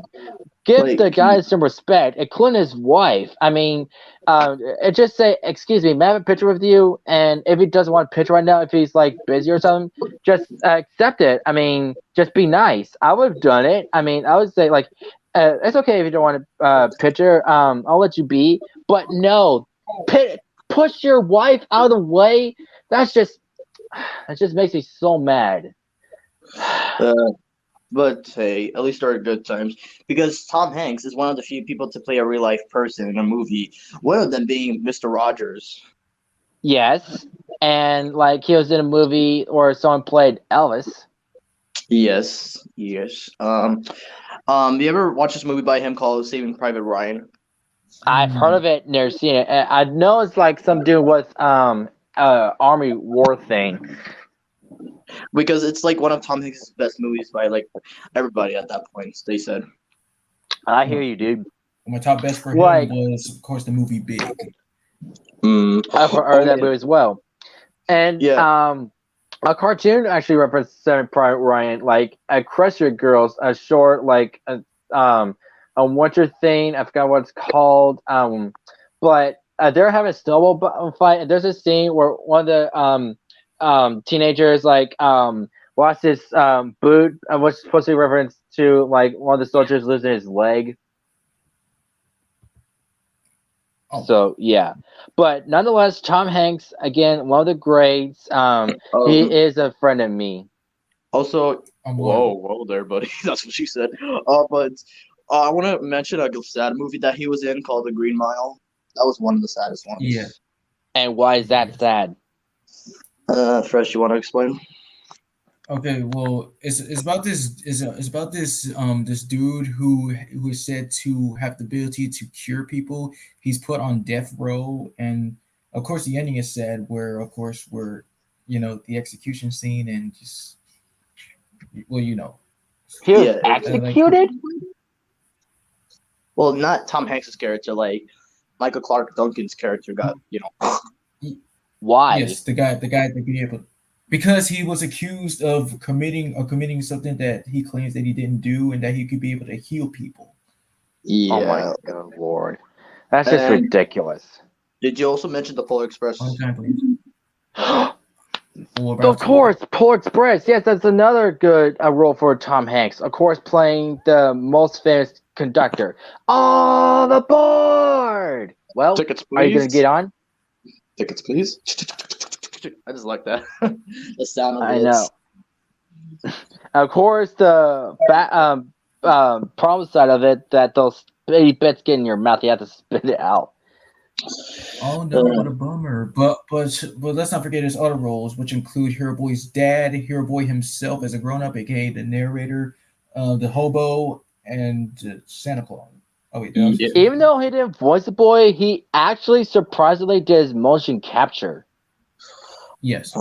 Give Like, the guy some respect, including his wife. I mean, it just say, "Excuse me, may I have a picture with you?" And if he doesn't want a picture right now, if he's like busy or something, just accept it. I mean, just be nice. I would have done it. I mean, I would say like, it's okay if you don't want a picture. I'll let you be. But no, push your wife out of the way. That just makes me so mad. But hey, at least there are good times because Tom Hanks is one of the few people to play a real life person in a movie. One of them being Mr. Rogers. Yes, and like he was in a movie where someone played Elvis. Yes, yes. You ever watch this movie by him called Saving Private Ryan? I've heard of it, never seen it. I know it's like some dude with army war thing. Because it's like one of Tom Hanks' best movies by like everybody at that point. They said. I hear you, dude. My top best for him was, of course, the movie Big. I've heard that movie as well. And a cartoon actually referenced Saving Private Ryan, like a Crusher Girls, a short like a winter thing. I forgot what it's called. But they're having a snowball fight, and there's a scene where one of the teenagers like lost his boot, which supposed to be reference to like one of the soldiers losing his leg. Oh. So yeah, but nonetheless, Tom Hanks again, one of the greats. He is a friend of me. Also, whoa there, buddy. That's what she said. But I want to mention a sad movie that he was in called The Green Mile. That was one of the saddest ones. Yeah. And why is that sad? Fresh, you want to explain? Okay, well, it's about this this dude who is said to have the ability to cure people. He's put on death row, and of course the ending is sad, where of course the execution scene and just he was executed. Well, not Tom Hanks' character, like Michael Clark Duncan's character got Why? Yes, the guy to be able. Because he was accused of committing something that he claims that he didn't do, and that he could be able to heal people. Yeah. Oh my God, Lord, that's just ridiculous. Did you also mention the Polar Express? Of course, Polar Express. Yes, that's another good role for Tom Hanks. Of course, playing the most famous conductor. All aboard! Well, tickets, please. Are you gonna get on? Tickets, please. I just like that. The sound of it. I know. Of course, the problem side of it that those baby bits get in your mouth, you have to spit it out. Oh no, what a bummer! But let's not forget his other roles, which include Hero Boy's dad, Hero Boy himself as a grown-up, aka the narrator, the hobo, and Santa Claus. Oh wait, even though he didn't voice the boy, he actually surprisingly did his motion capture. Yes.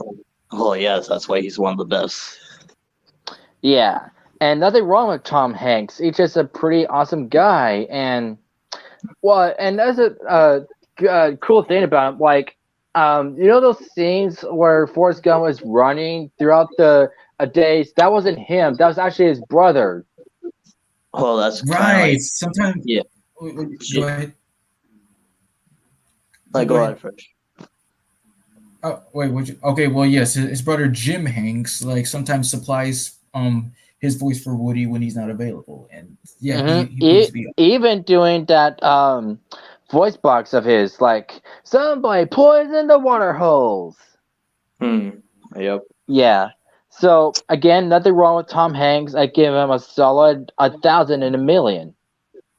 Oh yes, that's why he's one of the best. Yeah, and nothing wrong with Tom Hanks. He's just a pretty awesome guy, and that's a cool thing about him. Like, those scenes where Forrest Gump was running throughout the days. That wasn't him. That was actually his brother. Oh, that's right. Sometimes, yeah. Go ahead. Go ahead, Fresh. Oh wait, okay. Well, yes, his brother Jim Hanks sometimes supplies his voice for Woody when he's not available, and yeah, he even doing that voice box of his, like somebody poison the water holes. Yep. Yeah. So again, nothing wrong with Tom Hanks. I give him a solid 1,000 in a million.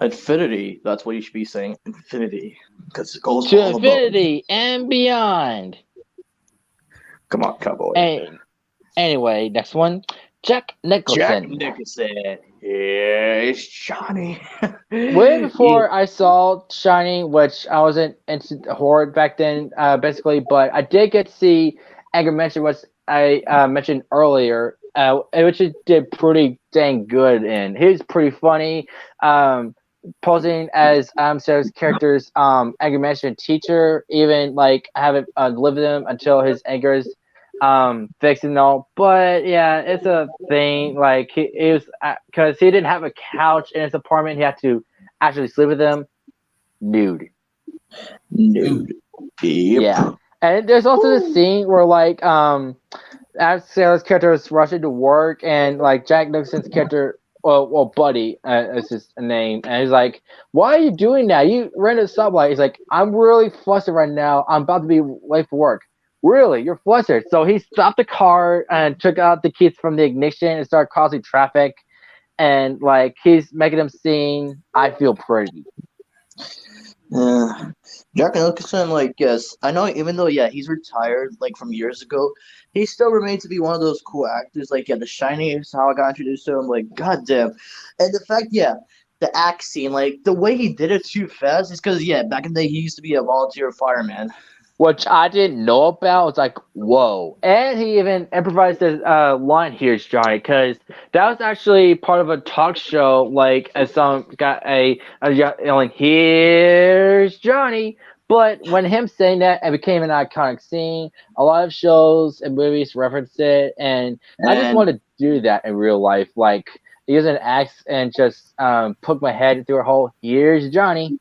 Infinity. That's what you should be saying. Infinity, because it goes to infinity and beyond. Come on, cowboy. Anyway, next one. Jack Jack Nicholson. Nicholson. Here's Johnny. Way Yeah. before I saw Shining, which I wasn't into horror back then, basically, but I did get to see Anger Management, which I mentioned earlier, which it did pretty dang good in. He's pretty funny, posing as Sarah's character's Anger Management teacher, even like I haven't lived with him until his anger is fixed and all. But yeah, it's a thing. Like it was because he didn't have a couch in his apartment, he had to actually sleep with him nude. Nude. Yep. Yeah. And there's also this scene where like as Sarah's character is rushing to work and like Jack Nicholson's character well Buddy is his name, and he's like, why are you doing that? You ran a stoplight. He's like, I'm really flustered right now. I'm about to be late for work. Really? You're flustered. So he stopped the car and took out the keys from the ignition and started causing traffic, and like he's making them sing I Feel Pretty. Yeah. Jack Nicholson, like, yes, I know. Even though, yeah, he's retired, like from years ago, he still remains to be one of those cool actors. Like, yeah, The Shining is how I got introduced to him. Like, goddamn, and the fact, yeah, the act scene, like the way he did it too fast, is because, yeah, back in the day he used to be a volunteer fireman. Which I didn't know about. It's like, whoa. And he even improvised his line, here's Johnny, because that was actually part of a talk show, like, as some got like, here's Johnny. But when him saying that, it became an iconic scene. A lot of shows and movies reference it, and I just want to do that in real life. Like, use an axe and just poke my head through a hole, here's Johnny.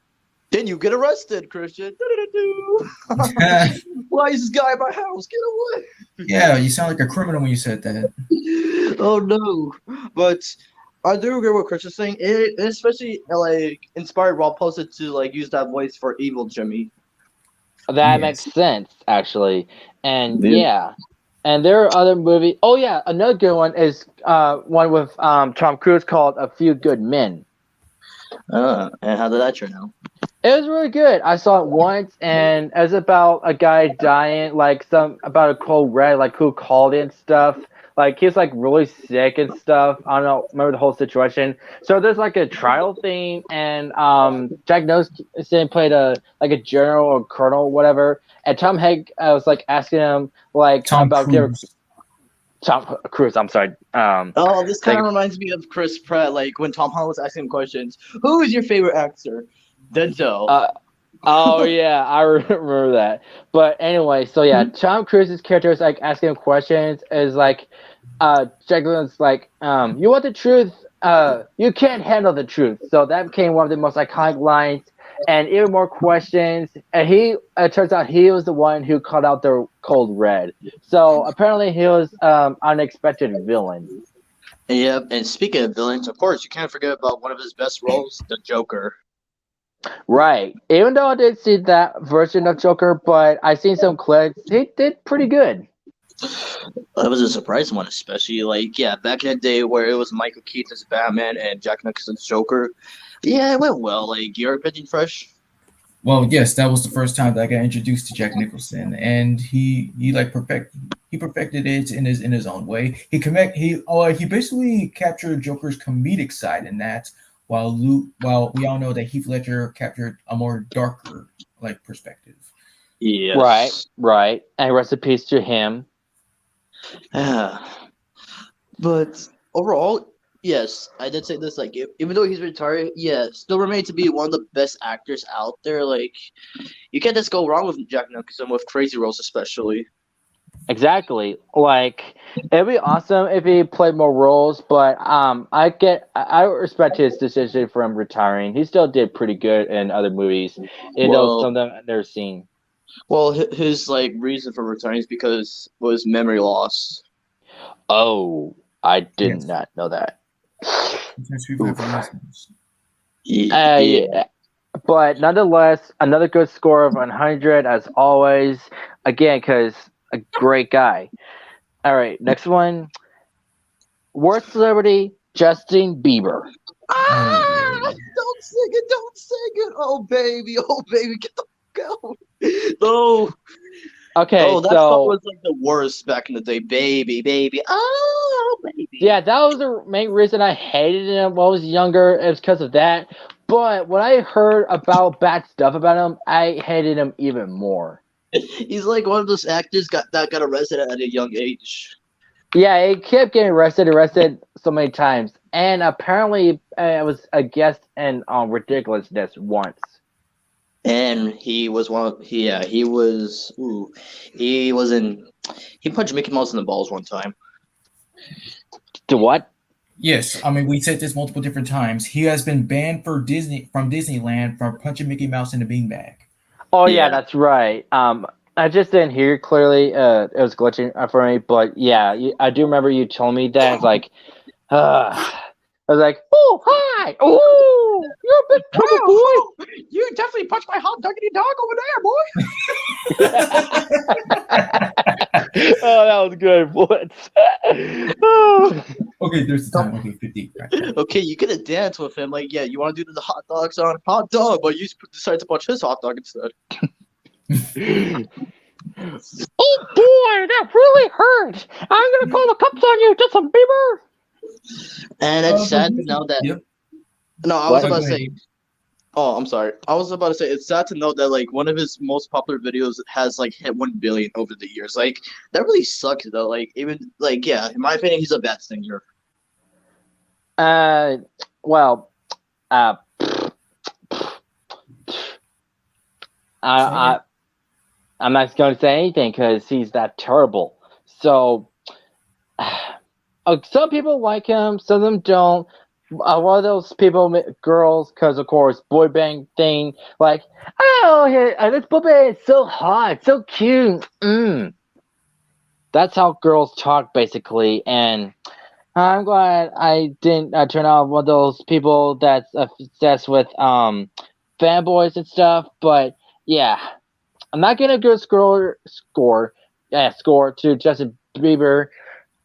Then you get arrested, Christian. Why is this guy at my house? Get away! Yeah, you sound like a criminal when you said that. Oh no! But I do agree with Christian's saying. It especially like inspired Rob Posted to like use that voice for Evil Jimmy. That makes sense, actually. And yeah. And there are other movies. Oh yeah, another good one is one with Tom Cruise called A Few Good Men. And how did that turn out? It was really good. I saw it once, and it was about a guy dying, like about a cold red, like who called it and stuff. Like he was like really sick and stuff. I don't know, remember the whole situation. So there's like a trial thing, and Jack Nicholson played a general or colonel, or whatever. And Tom Hanks was like asking him like Tom Cruise. I'm sorry. This kind of reminds me of Chris Pratt. Like when Tom Holland was asking him questions, who is your favorite actor? Denzel. Oh yeah, I remember that. But anyway, so yeah, Tom Cruise's character is like asking him questions. Is like, Jacqueline's like, you want the truth? You can't handle the truth. So that became one of the most iconic lines, and even more questions. And it turns out he was the one who called out the cold red. So apparently he was unexpected villain. Yep. And speaking of villains, of course, you can't forget about one of his best roles, the Joker. Right. Even though I didn't see that version of Joker, but I seen some clips, he did pretty good. That was a surprising one, especially like back in the day where it was Michael Keaton's Batman and Jack Nicholson's Joker. Yeah, it went well. Like your opinion, Fresh? Well, yes, that was the first time that I got introduced to Jack Nicholson, and he perfected it in his own way. He basically captured Joker's comedic side in that. While we all know that Heath Ledger captured a more darker like perspective. Yes. Right. And rest in peace to him. But overall, yes, I did say this. Like, even though he's retired, still remains to be one of the best actors out there. Like, you can't just go wrong with Jack Nicholson with crazy roles, especially. Exactly. Like, it'd be awesome if he played more roles, but I respect his decision for him retiring. He still did pretty good in other movies, even though some of them I've never seen. Well, his like reason for retiring is because was memory loss. Oh, I did not know that. Yeah. But nonetheless, another good score of 100 as always. Again, because a great guy. All right, next one. Worst celebrity, Justin Bieber. Don't sing it! Don't sing it! Oh baby, get the fuck out! No. Okay, that song was like the worst back in the day. Baby, oh Yeah, that was the main reason I hated him when I was younger. It was because of that. But when I heard about bad stuff about him, I hated him even more. He's like one of those actors that got arrested at a young age. Yeah, he kept getting arrested so many times, and apparently I was a guest in Ridiculousness once. And he was he punched Mickey Mouse in the balls one time. To what? Yes, I mean we said this multiple different times. He has been banned from Disneyland for punching Mickey Mouse in the beanbag. Oh yeah, that's right. I just didn't hear it clearly. It was glitching for me, but yeah, I do remember you told me that. It's like, I was like, oh hi, oh you're a big trouble, boy. You definitely punched my hot duggity dog over there, boy. Oh, that was good, boy. Okay, there's the time. Okay, 50. Right. Okay, you get a dance with him. Like, yeah, you want to do the hot dog song, hot dog, but you decide to punch his hot dog instead. Oh boy, that really hurt. I'm gonna call the cops on you, Justin Bieber. And it's sad to know that. Yep. No, I was about to say. Oh, I'm sorry. I was about to say it's sad to know that like one of his most popular videos has like hit 1 billion over the years. Like that really sucks though. Like even like yeah, in my opinion, he's a bad singer. Well, I'm not going to say anything because he's that terrible. So, some people like him, some of them don't. A lot of those people, girls, because of course, boy band thing, like, oh, this boy band is so hot, so cute. That's how girls talk, basically. And I'm glad I didn't turn out one of those people that's obsessed with fanboys and stuff. But yeah. I'm not gonna give a score to Justin Bieber.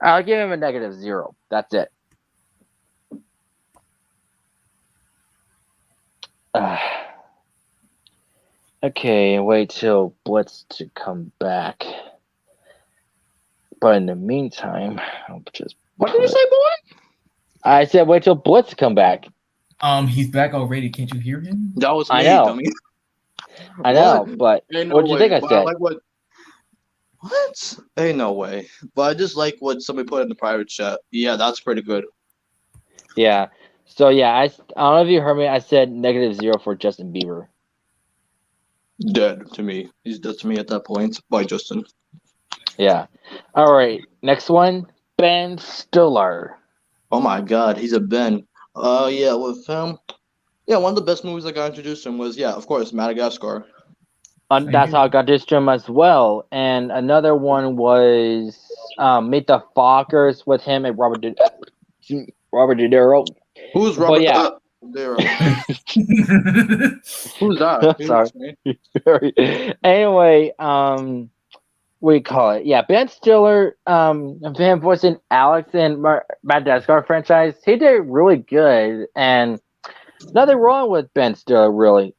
I'll give him a -0. That's it. Okay, wait till Blitz to come back. But in the meantime, I'll just. What did you say, boy? I said wait till Blitz to come back. He's back already. Can't you hear him? That was me, I know. dummy. I know, but what do you think I said? What? Ain't no way. But I just like what somebody put in the private chat. Yeah, that's pretty good. Yeah. So yeah, I don't know if you heard me. I said -0 for Justin Bieber. Dead to me. He's dead to me at that point. Bye, Justin. Yeah. All right. Next one, Ben Stiller. Oh my God, he's a Ben. Yeah, with him. Yeah, one of the best movies that got introduced to him was, of course, Madagascar. That's how I got introduced to him as well. And another one was Meet the Fockers with him and Robert De Niro. Who's Robert De Niro? Who's that? Sorry. Anyway, what do you call it? Yeah, Ben Stiller, him voicing Alex in Madagascar franchise, he did really good. And nothing wrong with Ben Stiller, really.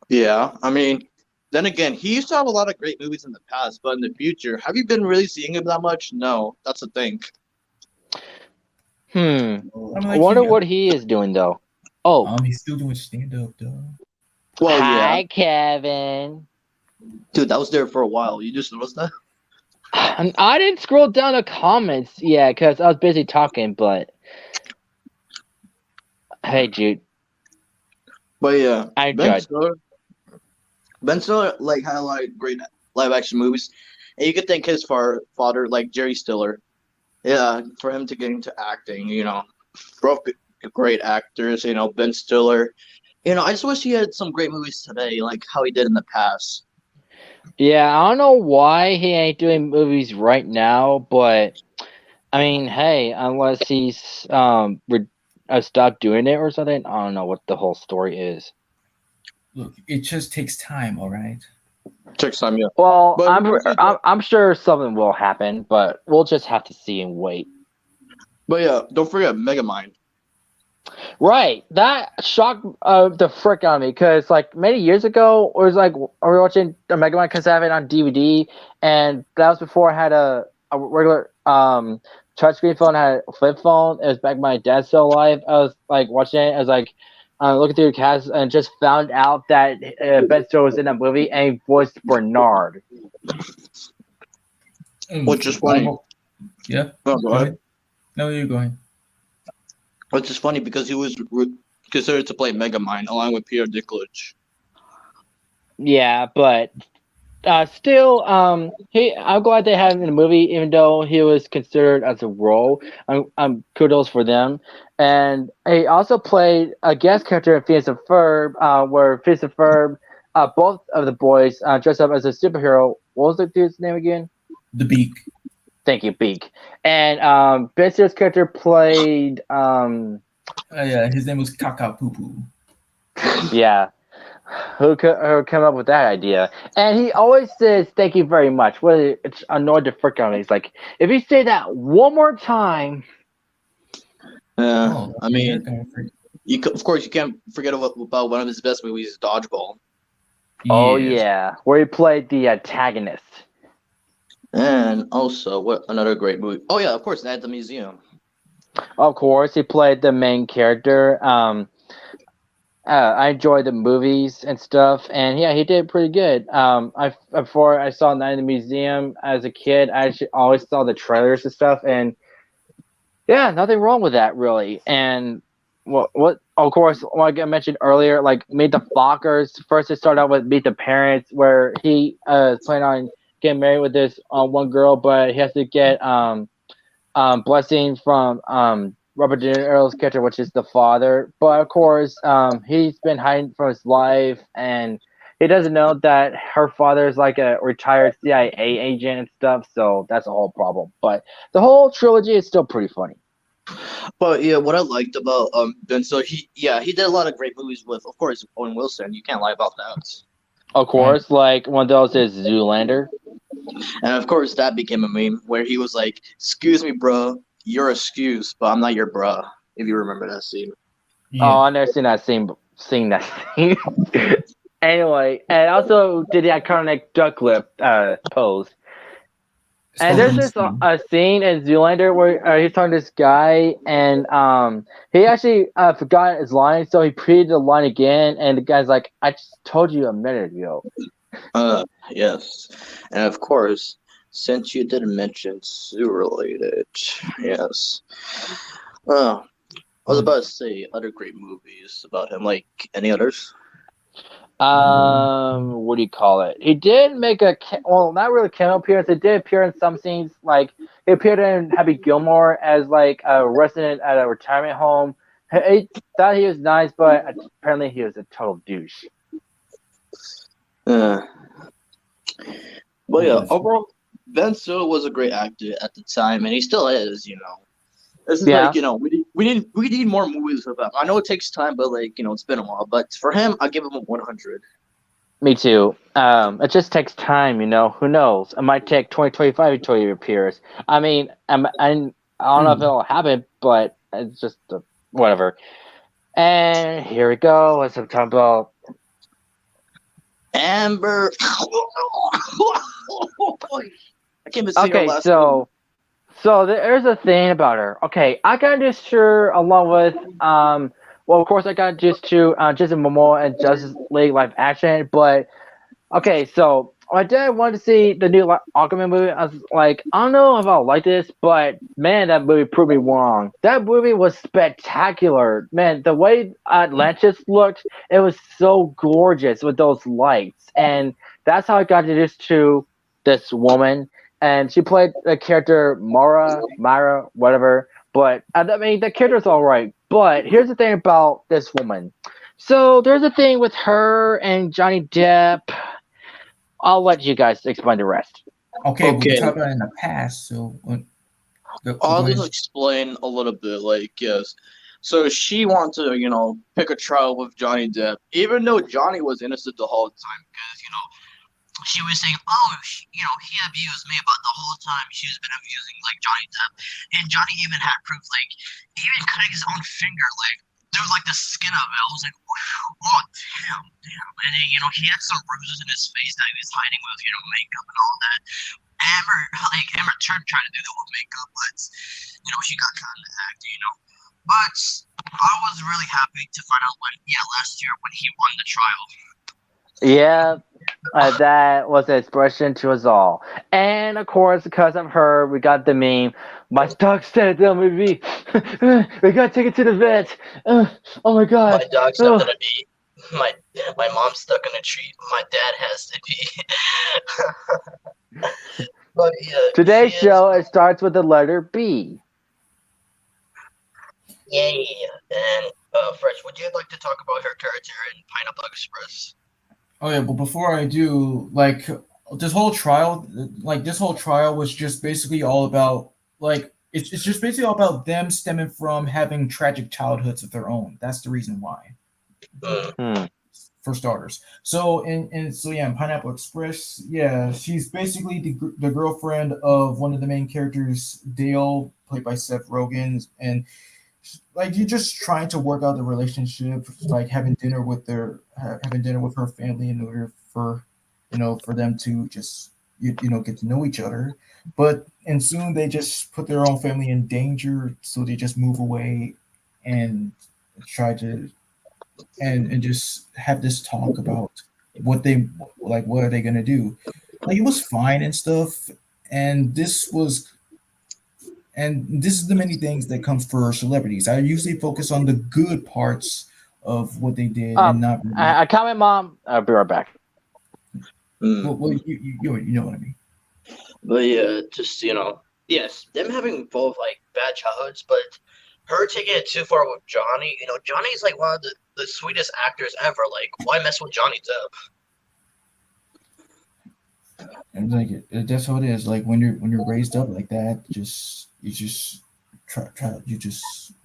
Yeah, I mean, then again, he used to have a lot of great movies in the past, but in the future, have you been really seeing him that much? No, that's the thing. I wonder what he is doing, though. Oh. He's still doing stand-up, though. Well, Hi, Kevin. Dude, that was there for a while. You just noticed that? I didn't scroll down the comments yet because I was busy talking, but... Hey, Jude. But yeah, Ben Stiller like had a lot of great live action movies, and you could thank his father, like Jerry Stiller, for him to get into acting. You know, both great actors. You know, Ben Stiller. You know, I just wish he had some great movies today, like how he did in the past. Yeah, I don't know why he ain't doing movies right now, but I mean, hey, unless he's stopped doing it or something, I don't know what the whole story is. Look, it just takes time, all right? Takes time, yeah. Well, I'm sure something will happen, but we'll just have to see and wait. But yeah, don't forget Megamind. Right, that shocked the frick out of me because like many years ago, it was like we were watching the Megamind because I have it on DVD, and that was before I had a a regular touchscreen phone. I had a flip phone. It was back when my dad's still alive. I was like watching it. I was like looking through the cast and just found out that Ben Stiller was in that movie and he voiced Bernard. Which is funny. Yeah. Oh, go ahead. No, you go ahead. Which is funny because he was considered to play Megamind along with Peter Dinklage. Yeah, but still, I'm glad they had him in the movie, even though he was considered as a role. Kudos for them. And he also played a guest character in Phineas and Ferb, where Phineas and Ferb, both of the boys dressed up as a superhero. What was the dude's name again? The Beak. Thank you, Beak. And Ben Stiller's character played. Yeah, his name was Kaka Poo Poo. Yeah. Who came up with that idea? And he always says, "Thank you very much." Well, it's annoyed the frick out of me. He's like, if you say that one more time. I mean, of course, you can't forget about one of his best movies, Dodgeball. Oh yeah, where he played the antagonist. And also, what another great movie? Oh yeah, of course, Night at the Museum. Of course, he played the main character. I enjoyed the movies and stuff, and yeah, he did pretty good. Before I saw Night in the Museum as a kid, I actually always saw the trailers and stuff, and yeah, nothing wrong with that really. And what of course, like I mentioned earlier, like Meet the Fockers. First, it started out with Meet the Parents, where he is planning on getting married with this one girl, but he has to get blessing from Robert De Niro's character, which is the father. But of course, he's been hiding from his life, and he doesn't know that her father is like a retired CIA agent and stuff. So that's a whole problem. But the whole trilogy is still pretty funny. But yeah, what I liked about Ben, so he did a lot of great movies with, of course, Owen Wilson. You can't lie about that. Of course, like one of those is Zoolander. And of course, that became a meme where he was like, "Excuse me, bro, you're excused, but I'm not your bruh." If you remember that scene. Yeah. Oh, I never seen that scene. Anyway, and also did the iconic duck lip pose. And there's this a scene in Zoolander where he's talking to this guy, and he actually forgot his line, so he repeated the line again, and the guy's like, "I just told you a minute ago." Yes, and of course, since you didn't mention Zoo-related, yes. Well, I was about to say other great movies about him, like any others. What do you call it? He did make not really cameo appearance. He did appear in some scenes, like he appeared in Happy Gilmore as like a resident at a retirement home. He thought he was nice, but apparently he was a total douche. But yeah, overall, Ben Stiller was a great actor at the time, and he still is. This is like, we need more movies with him. I know it takes time, but like, it's been a while. But for him, I give him a 100. Me too. It just takes time, Who knows? It might take 2025 until he appears. I mean, I don't know if it'll happen, but it's just whatever. And here we go. Let's talk about Amber. I can't even say her last name. So there's a thing about her. Okay, I got introduced to her along with of course I got introduced to Jason Momoa and Justice League live action, but okay, so my dad wanted to see the new Aquaman movie. I was like, I don't know if I'll like this, but man, that movie proved me wrong. That movie was spectacular. Man, the way Atlantis looked, it was so gorgeous with those lights, and that's how I got introduced to this woman. And she played the character Myra, whatever. But I mean, the character's all right. But here's the thing about this woman. So there's a thing with her and Johnny Depp. I'll let you guys explain the rest. Okay. We talked about it in the past, so I'll just explain a little bit. Like, yes. So she wanted to, pick a trial with Johnny Depp, even though Johnny was innocent the whole time, because she was saying, he abused me, but the whole time she's been abusing, like, Johnny Depp. And Johnny even had proof, like, even cutting his own finger, like, through, like, the skin of it. I was like, oh, damn. And then, he had some bruises in his face that he was hiding with, makeup and all that. Amber tried to do the whole makeup, but she got kind of acting, But I was really happy to find out last year when he won the trial. Yeah, that was an expression to us all. And of course, because of her, we got the meme. My dog stepped on my knee. We gotta take it to the vet. Oh my god. My dog stepped on a knee. My mom's stuck in a tree. My dad has to pee. But today's show it starts with the letter B. Yay! And Fresh, would you like to talk about her character in Pineapple Express? Oh yeah, but before I do, this whole trial was just basically all about it's just basically all about them stemming from having tragic childhoods of their own. That's the reason why. For starters. So in Pineapple Express, she's basically the girlfriend of one of the main characters, Dale, played by Seth Rogen, and you're just trying to work out the relationship, having dinner with her family in order for them to just get to know each other. And soon they just put their own family in danger, so they just move away and try to and just have this talk about what are they gonna do. It was fine and stuff, and this is the many things that comes for celebrities. I usually focus on the good parts of what they did and not really... I comment, Mom. I'll be right back. Well, you know what I mean. But just yes, them having both bad childhoods, but her taking it too far with Johnny. Johnny's one of the sweetest actors ever. Why mess with Johnny Depp? And that's how it is. When you're raised up like that, you just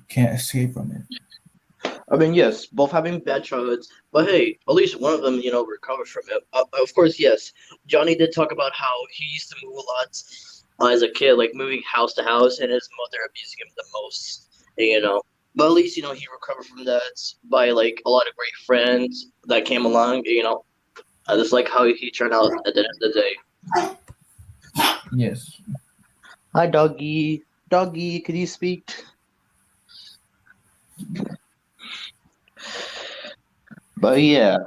can't escape from it. I mean, yes, both having bad childhoods, but hey, at least one of them, recovers from it. Of course, yes, Johnny did talk about how he used to move a lot as a kid, moving house to house, and his mother abusing him the most. But at least he recovered from that by a lot of great friends that came along. I just like how he turned out at the end of the day. Yes. Hi, doggy. Doggy, could you speak? But yeah,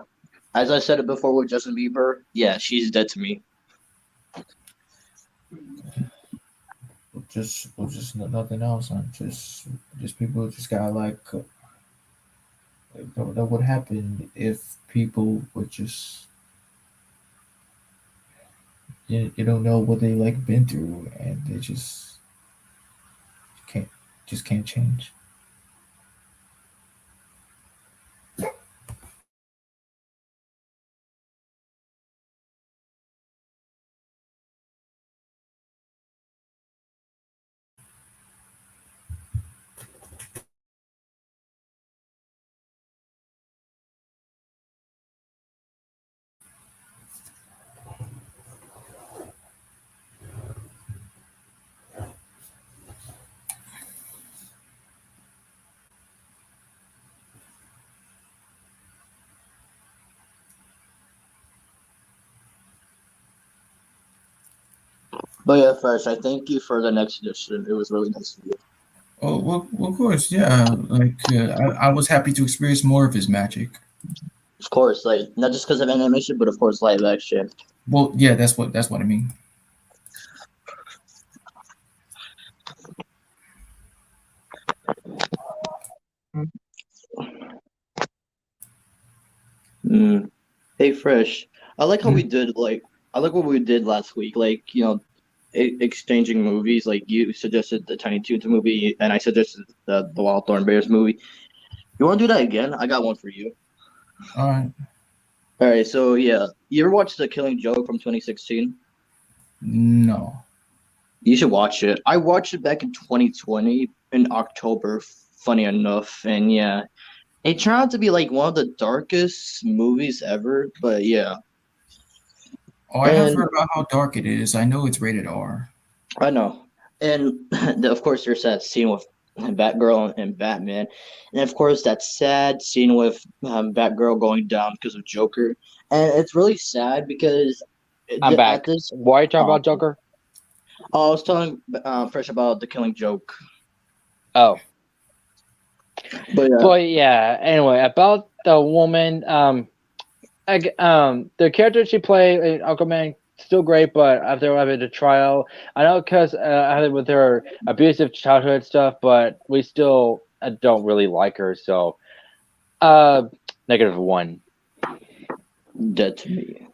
as I said it before with Justin Bieber, she's dead to me. Just nothing else. Just people just got that would happen if people would just you don't know what they been through, and they just can't change. But yeah, Fresh, I thank you for the next edition. It was really nice of you. Oh, well, of course, yeah. I was happy to experience more of his magic. Of course, not just because of animation, but of course live action. Well, yeah, that's what I mean. Hey, Fresh. I like how we did I like what we did last week. Exchanging movies. You suggested the Tiny Toons movie, and I suggested the Wild Thorn Bears movie. You want to do that again? I got one for you. All right. All right. So yeah, you ever watched The Killing Joke from 2016? No. You should watch it. I watched it back in 2020 in October. Funny enough, and yeah, it turned out to be one of the darkest movies ever. But yeah. Oh, I have heard about how dark it is. I know it's rated R. I know. And of course, there's that scene with Batgirl and Batman. And of course, that sad scene with Batgirl going down because of Joker. And it's really sad because... I'm back. Why are you talking about Joker? I was telling Fresh about the Killing Joke, Oh, but but yeah. Anyway, about the woman, the character she played in Aquaman still great, but after having the trial, I know because with her abusive childhood stuff, but we still don't really like her. So, uh, -1. dead to me.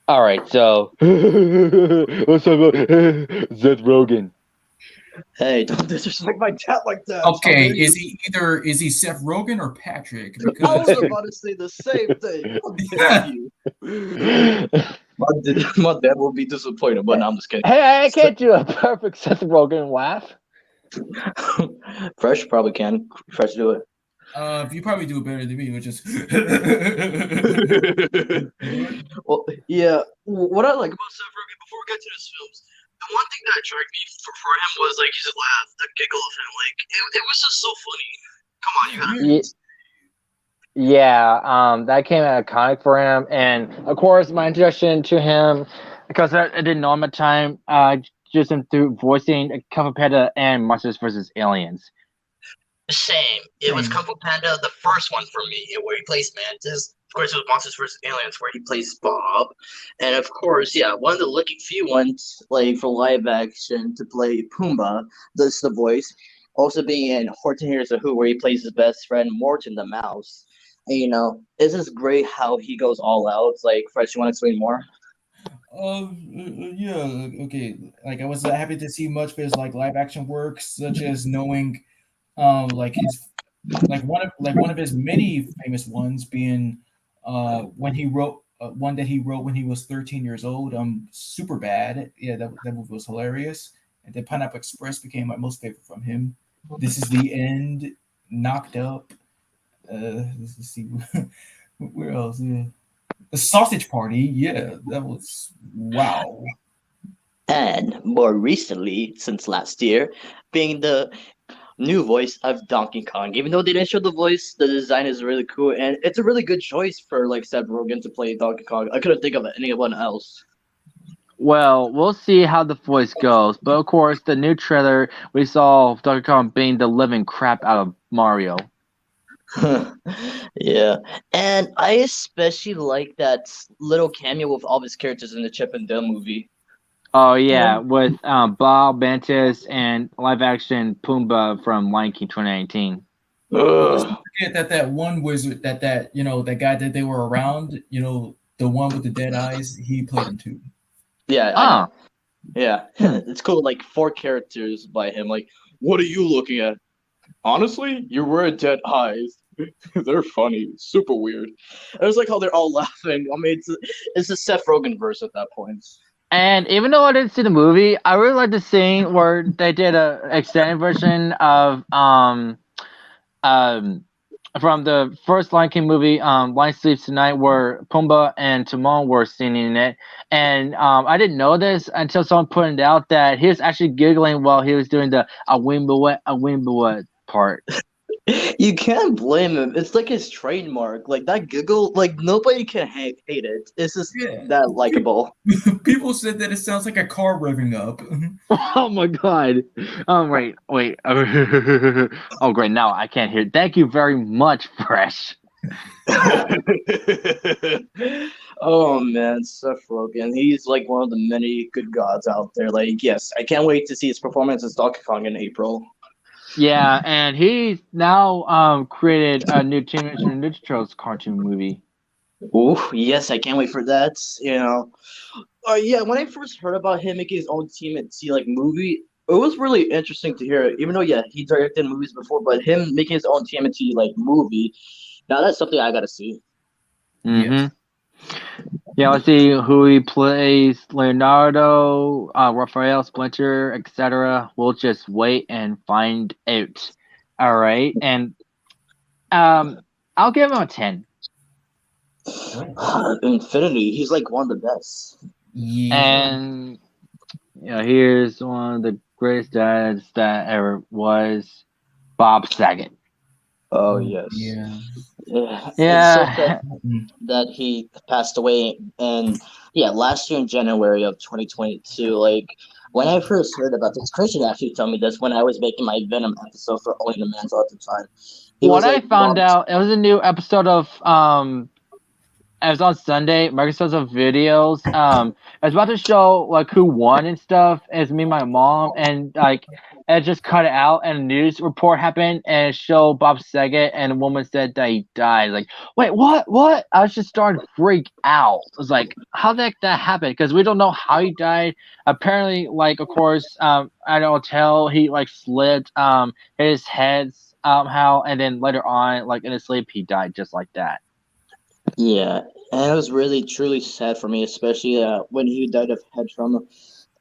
All right, so let's talk about Seth Rogen. Hey, don't disrespect my dad like that. Okay, is he Seth Rogen or Patrick? I Because was about to say the same thing. How dare you? My dad will be disappointed, but no, I'm just kidding. Hey, I can't do a perfect Seth Rogen laugh. Fresh probably can. Fresh do it. you probably do it better than me, which is Well, yeah. What I like about Seth Rogen before we get to his films, the one thing that attracted me for him was like his laugh, the giggle of him. Like it was just so funny. Come on, you gotta. Yeah, that came out iconic for him, and of course, my introduction to him, because I didn't know him at the time, just him through voicing Kung Fu Panda and Monsters vs. Aliens. Same. It was Kung Fu Panda, the first one for me, where he plays Mantis. Of course, it was Monsters vs. Aliens, where he plays Bob. And of course, yeah, one of the lucky few ones, like for live action, to play Pumbaa. That's the voice. Also being in 14 Years of Who, where he plays his best friend Morton the Mouse. And it's just great how he goes all out. It's like, Fresh, you want to explain more? yeah, okay. Like I was happy to see much of his like live action work, such as knowing, like his one of his many famous ones being, when he wrote one that he wrote when he was 13 years old. Super bad. Yeah, that movie was hilarious. And then Pineapple Express became my most favorite from him. This Is the End, Knocked Up. Let's see where else. Yeah. The Sausage Party, yeah, that was wow. And more recently, since last year, being the new voice of Donkey Kong. Even though they didn't show the voice, the design is really cool, and it's a really good choice for like Seth Rogen to play Donkey Kong. I couldn't think of anyone else. Well, we'll see how the voice goes, but of course, the new trailer we saw Donkey Kong being the living crap out of Mario. Yeah, and I especially like that little cameo with all his characters in the Chip and Dale movie. Oh yeah, with Bob Mantis and live action Pumbaa from Lion King 2019. Let's not forget that one wizard that that guy that they were around, the one with the dead eyes, he played him too. Yeah, I know. Yeah, it's cool. Like 4 characters by him. Like, what are you looking at? Honestly, you were dead eyes. They're funny, super weird. I was like how they're all laughing. I mean, it's the Seth Rogen verse at that point. And even though I didn't see the movie, I really like the scene where they did a extended version of from the first Lion King movie, Lion Sleeps Tonight, where Pumbaa and Timon were singing it. And I didn't know this until someone pointed out that he was actually giggling while he was doing the a wimba part. You can't blame him. It's like his trademark. Like that giggle, like nobody can hate it. It's just that likable. People said that it sounds like a car revving up. Oh my god. Wait. Oh great, now I can't hear. Thank you very much, Fresh. Oh man, Seth Rogen. He's like one of the many good gods out there. Like, yes, I can't wait to see his performance as Donkey Kong in April. Yeah, and he's now created a new Teenage Mutant Ninja Turtles cartoon movie. Oh yes, I can't wait for that. Yeah, when I first heard about him making his own TMNT like movie, it was really interesting to hear. Even though he directed movies before, but him making his own TMNT like movie, now that's something I gotta see. Mm-hmm. Yes. Yeah, let's see who he plays: Leonardo, Raphael, Splinter, etc. We'll just wait and find out. All right, and I'll give him a 10. Infinity, he's like one of the best. Yeah. And here's one of the greatest dads that ever was, Bob Saget. Oh yes. Yeah. That he passed away, and last year in January of 2022. Like, When I first heard about this, Christian actually told me this when I was making my Venom episode for Only the Man's at the time. He What was I like, found out, it was a new episode of it was on Sunday. Microsoft's of videos. I was about to show like who won and stuff. It's me, and my mom, and like it just cut it out, and a news report happened, and it showed Bob Saget, and a woman said that he died. Like, wait, what? What? I was just starting to freak out. I was like, how the heck that happened? Because we don't know how he died. Apparently, like of course, at a hotel, he like slipped, hit his head somehow, and then later on, like in his sleep, he died just like that. yeah, and it was really truly sad for me, especially when he died of head trauma,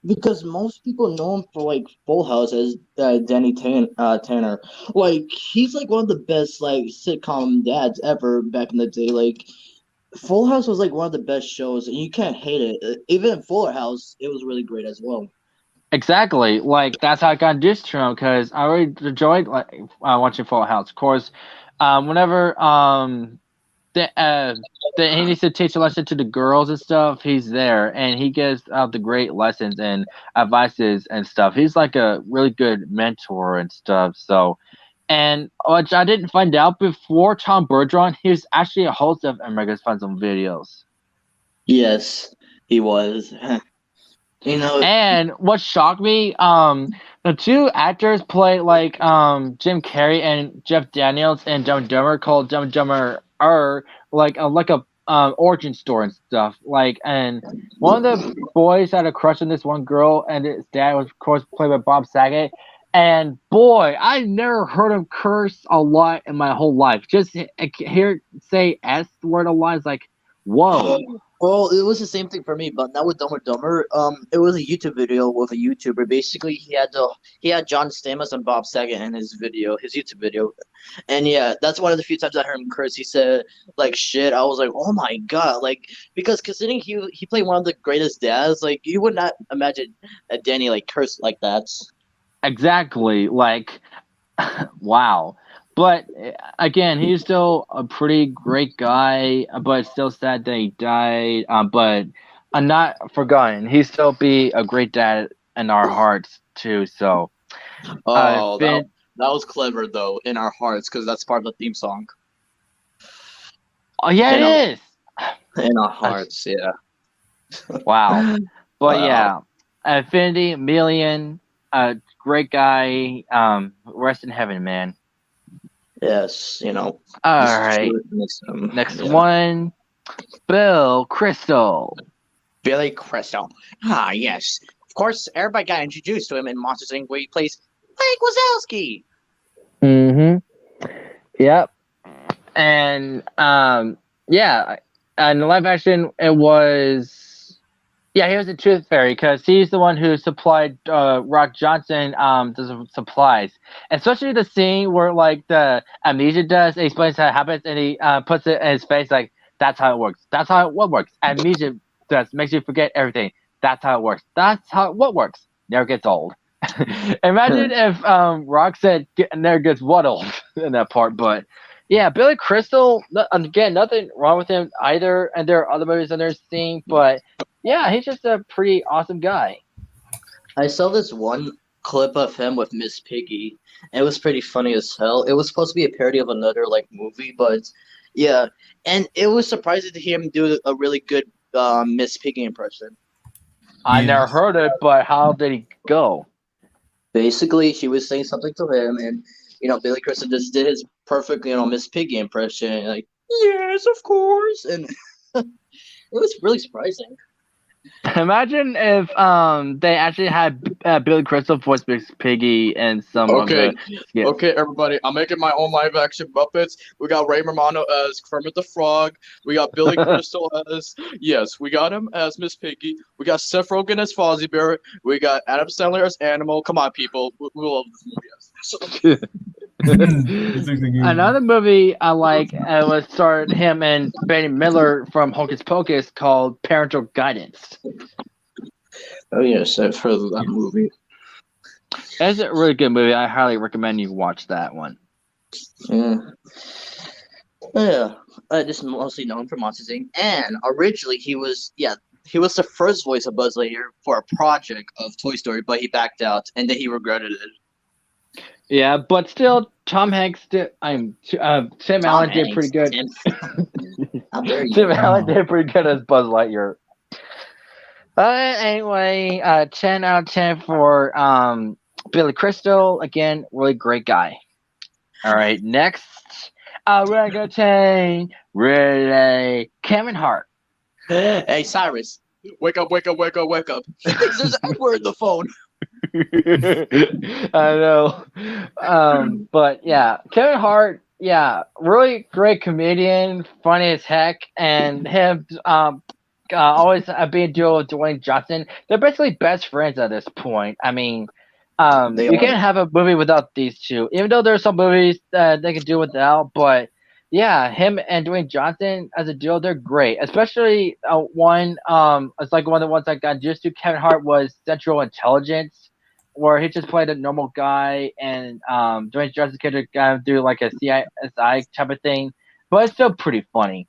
because most people know him for like Full House as Tanner. Like he's like one of the best like sitcom dads ever back in the day. Like Full House was like one of the best shows, and you can't hate it. Even in Fuller House, it was really great as well. Exactly. Like that's how I got introduced to him because I really enjoyed like watching Full House. Of course, whenever he needs to teach a lesson to the girls and stuff, he's there and he gives out the great lessons and advices and stuff. He's like a really good mentor and stuff. So, and which I didn't find out before Tom Bergeron, he was actually a host of America's Fun Zone videos. Yes, he was. You know, And what shocked me, the two actors play like Jim Carrey and Jeff Daniels in Dumb and Dumber called Dumb and Dumber are like a origin story and stuff. Like, and one of the boys had a crush on this one girl, and his dad was of course played by Bob Saget. And boy, I never heard him curse a lot in my whole life. Just hear say S word a lot is like, whoa. well, it was the same thing for me, but not with Dumb and Dumber. It was a YouTube video with a YouTuber. Basically, he had John Stamos and Bob Saget in his YouTube video, and yeah, that's one of the few times I heard him curse. He said like shit. I was like, oh my god, like because considering he played one of the greatest dads, like you would not imagine that Danny like cursed like that. Exactly. Like, wow. But again, he's still a pretty great guy, but it's still sad that he died. But I'm not forgotten. He still be a great dad in our hearts too. So, Oh, that was clever though. In our hearts, because that's part of the theme song. oh yeah, it is. In our hearts, yeah. Wow. But Wow. yeah, Infinity Million, great guy. Rest in heaven, man. Yes, you know. All right. Next one, Bill Crystal. Billy Crystal. Ah, yes. Of course, everybody got introduced to him in Monsters Inc. where he plays Mike Wazowski. Mm-hmm. Yep. And yeah, in the live action, it was he was the Truth Fairy because he's the one who supplied Rock Johnson the supplies, especially the scene where like the amnesia does explains how it happens and he puts it in his face like that's how it works. That's how it works. Amnesia does makes you forget everything. That's how it works. That's how what works. Never gets old. Imagine if Rock said never gets what old in that part, but yeah, Billy Crystal again, nothing wrong with him either, and there are other movies in there seeing, but yeah, he's just a pretty awesome guy. I saw this one clip of him with Miss Piggy. And it was pretty funny as hell. It was supposed to be a parody of another like movie, but yeah, and it was surprising to hear him do a really good Miss Piggy impression. I never heard it, but how did he go? Basically, she was saying something to him, and Billy Crystal just did his perfect, Miss Piggy impression, like yes, of course, and it was really surprising. Imagine if they actually had Billy Crystal voice Miss Piggy and some Okay, of the okay, everybody. I'm making my own live action Muppets. We got Ray Romano as Kermit the Frog. We got Billy Crystal as we got him as Miss Piggy. We got Seth Rogen as Fozzie Bear. We got Adam Sandler as Animal. Come on, people. We love this movie. Another movie I like was starred him and Benny Miller from Hocus Pocus called Parental Guidance. Oh yes, I've heard of that movie. It's a really good movie. I highly recommend you watch that one. Yeah. Just mostly known for Monsters Inc. And originally he he was the first voice of Buzz Lightyear for a project of Toy Story, but he backed out and then he regretted it. Yeah, but still, Tom Hanks did. Tim Allen did pretty good. How dare you? Tim Allen did pretty good as Buzz Lightyear. Anyway, 10 out of 10 for Billy Crystal. Again, really great guy. All right, next, orangutan, really, Kevin Hart. Hey, Cyrus, wake up, wake up, wake up, wake up. He thinks there's an N-word in the phone. I know. But yeah, Kevin Hart, yeah, really great comedian, funny as heck, and him always being duo with Dwayne Johnson. They're basically best friends at this point. I mean, you can't have a movie without these two, even though there's some movies that they can do without. But yeah, him and Dwayne Johnson as a duo, they're great. Especially one, it's like one of the ones I got used to. Kevin Hart was Central Intelligence, where he just played a normal guy, and Dwayne Johnson could have do like a CSI type of thing, but it's still pretty funny.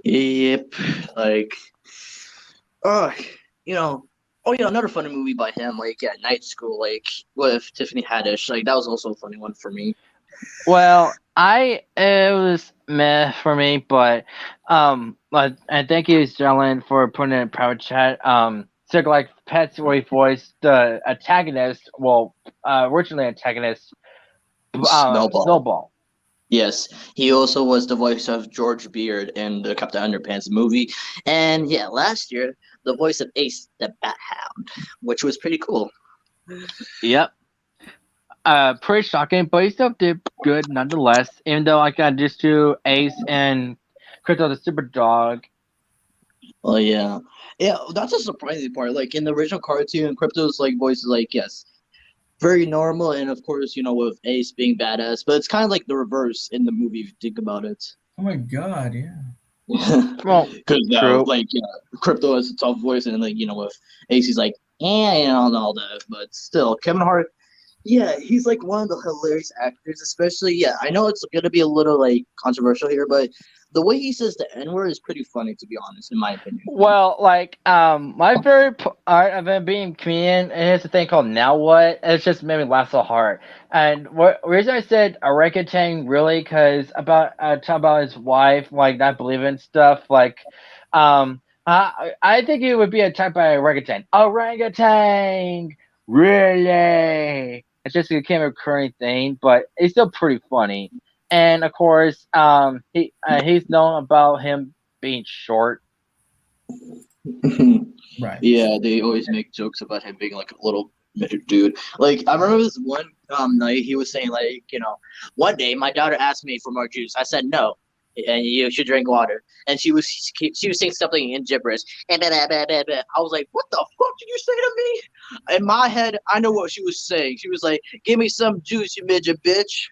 Yep, like, you know, oh yeah, another funny movie by him, like Night School, like with Tiffany Haddish, like that was also a funny one for me. Well, it was meh for me, but and thank you, Sterling, for putting it in private chat. So like Pets, where he voiced the antagonist, well, originally antagonist, Snowball. Yes, he also was the voice of George Beard in the Captain Underpants movie, and yeah, last year the voice of Ace the Bat Hound, which was pretty cool. Yep. Pretty shocking, but he still did good nonetheless. Even though I got used to Ace and Crypto the Super Dog. Oh yeah, that's a surprising part. Like in the original cartoon, Crypto's like voice is like yes, very normal, and of course with Ace being badass, but it's kind of like the reverse in the movie if you think about it. Oh my god, yeah. Well, because Crypto has a tough voice, and like with Ace, he's like and all that, but still, Kevin Hart. Yeah, he's like one of the hilarious actors, especially. Yeah, I know it's gonna be a little like controversial here, but the way he says the N-word is pretty funny, to be honest, in my opinion. Well, like my favorite part of him being comedian is a thing called Now What. It's just made me laugh so hard. And what reason I said orangutan really because talking about his wife like not believing stuff like I think it would be attacked by orangutan. Orangutan, really. It's just became a recurring thing, but it's still pretty funny. And of course, he's known about him being short. Right. Yeah, they always make jokes about him being like a little midget dude. Like I remember this one night he was saying like one day my daughter asked me for more juice. I said no, and you should drink water. And she was saying something in gibberish. I was like, what the fuck did you say to me? In my head, I know what she was saying. She was like, give me some juice, you midget bitch.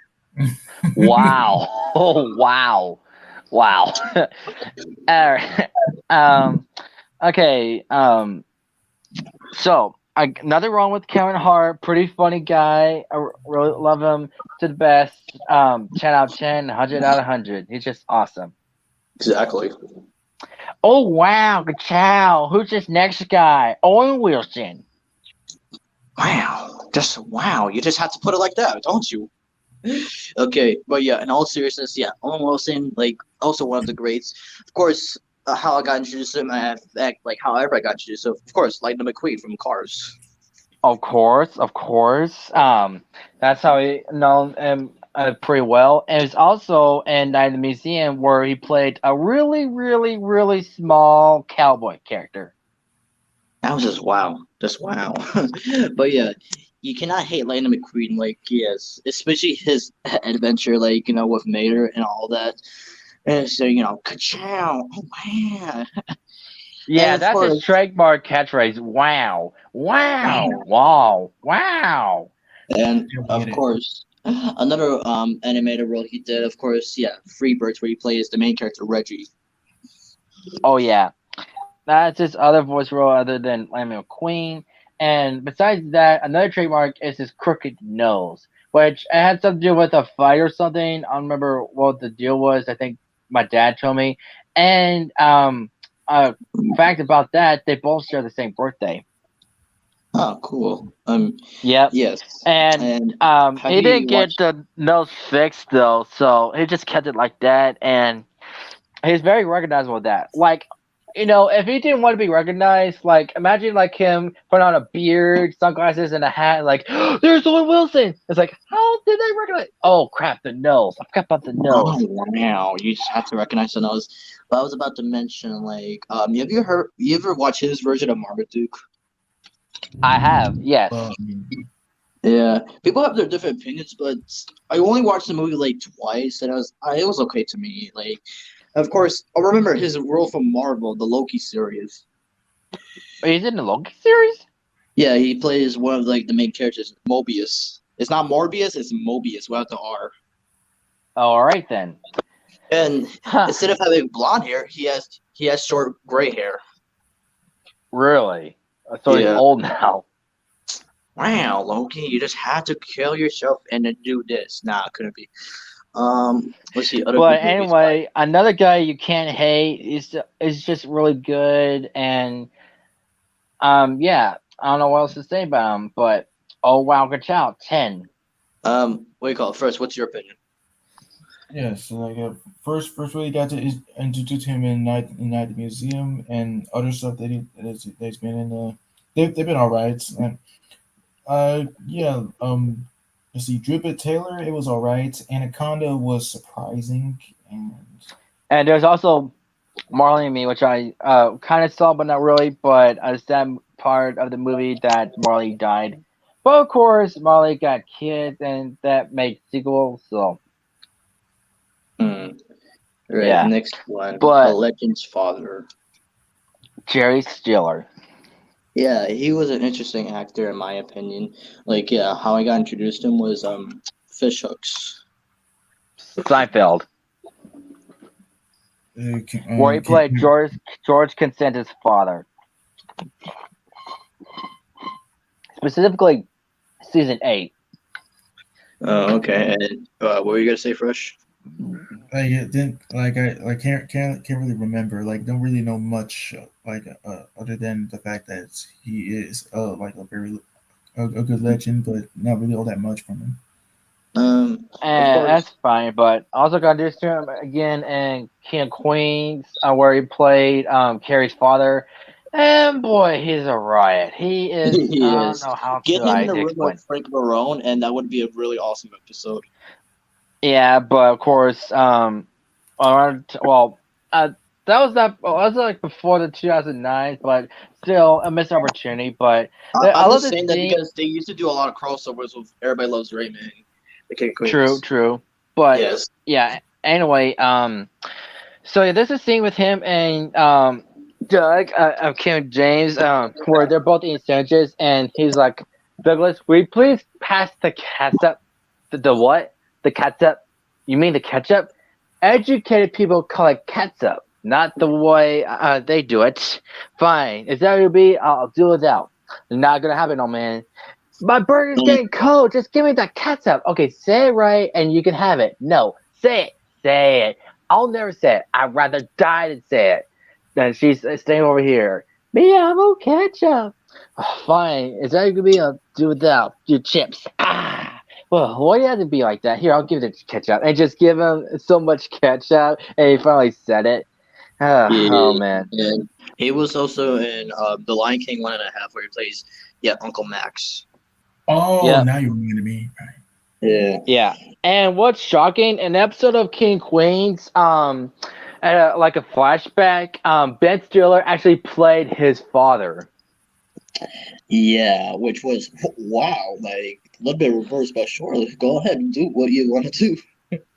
Wow. Oh, wow. Wow. All right. Okay. So nothing wrong with Kevin Hart. Pretty funny guy. I really love him to the best. 10 out of 10, 100 out of 100. He's just awesome. Exactly. Oh, wow. Ka-chow. Who's this next guy? Owen Wilson. Wow. Just wow. You just have to put it like that, don't you? Okay, but yeah, in all seriousness, yeah, Owen Wilson, like, also one of the greats. Of course, how I got introduced to him, like, however I got introduced to him, of course, Lightning McQueen from Cars. Of course. That's how he known him pretty well. And it's also in the museum where he played a really, really, really small cowboy character. That was just wow. But yeah, you cannot hate Lightning McQueen, like, yes, especially his adventure, like, with Mater and all that. And so, ka-chow, oh, man. Yeah, that's his trademark catchphrase. Wow. And, of course, another animated role he did, of course, yeah, Freebirds, where he plays the main character, Reggie. Oh, yeah. That's his other voice role other than Lightning McQueen. And besides that, another trademark is his crooked nose, which it had something to do with a fight or something. I don't remember what the deal was. I think my dad told me. And fact about that, they both share the same birthday. Oh, cool. Yep. Yes. And have he you didn't get watched? the nose fixed though, so he just kept it like that, and he's very recognizable with that. Like, if he didn't want to be recognized, like imagine like him putting on a beard, sunglasses, and a hat, like there's Owen Wilson. It's like, how did they recognize? Oh crap, the nose. I forgot about the nose. Oh wow, you just have to recognize the nose. But I was about to mention, like, you ever watch his version of Marmaduke? I have, yes. Um, Yeah, people have their different opinions, but I only watched the movie like twice, and it was okay to me. Like, of course, I remember his role from Marvel, the Loki series. Is it in the Loki series? Yeah, he plays one of like the main characters, Mobius. It's not Morbius, it's Mobius without the R. Oh, all right then. And Huh, instead of having blonde hair, he has short gray hair. really? So he's Yeah. old now. Wow, Loki, you just had to kill yourself and then do this. Nah, it couldn't be. Let's see other But good movies. anyway, another guy you can't hate is just really good, and yeah, I don't know what else to say about him, but oh wow, good child, 10. What do you call it? First, what's your opinion? Yes, like first really got to introduce him in Night at the Museum and other stuff that's been in. They've been all right. And, yeah. Let's see, Dribbit Taylor, it was all right. Anaconda was surprising, And there's also Marley and Me, which I kind of saw, but not really. But it's that part of the movie that Marley died. But of course, Marley got kids, and that made sequels. So Hmm. Right. yeah, Next one, A but Legend's Father. Jerry Stiller, Yeah, he was an interesting actor in my opinion. Like, yeah, how I got introduced to him was Fish Hooks. Seinfeld, where he played George Costanza's father, specifically season 8. Oh, okay. And what were you gonna say, Fresh? I can't really remember. Like, don't really know much. Other than the fact that he is like a good legend, but not really all that much from him. Of And course. that's fine, but also got introduced to him again in King of Queens, where he played Carrie's father. And boy, he's a riot. He is. He I don't is. know how Get to him I in a room explain. with Frank Barone, and that would be a really awesome episode. Yeah, but of course, well, that was like before the 2009, but still a missed opportunity. But I I'm love just to saying that see. because they used to do a lot of crossovers with Everybody Loves Raymond, the King of True, Queens. true. But Yes. yeah. Anyway, so yeah, there's a scene with him and Doug, Kim James, where they're both eating sandwiches, and he's like, Douglas, will you please pass the ketchup? The what? The ketchup? You mean the ketchup? Educated people call it ketchup, not the way they do it. Fine. Is that what it'll be? I'll do it without. Not gonna happen, no man. My burger's getting cold. Just give me the ketchup. Okay, say it right and you can have it. No, say it. Say it. I'll never say it. I'd rather die than say it. Then she's staying over here. Me, I'm okay, ketchup. Oh, fine. Is that gonna be a do without your chips? Ah. Well, why do you have to be like that? Here, I'll give it ketchup and just give him so much ketchup, and he finally said it. Oh man. And he was also in The Lion King 1.5, where he plays Uncle Max. Oh, Yep. now you're reminding me. Right. Yeah. Yeah. And what's shocking, an episode of King Queens, like a flashback, Ben Stiller actually played his father. Yeah, which was wow, like a little bit reversed, but sure, go ahead and do what you want to do.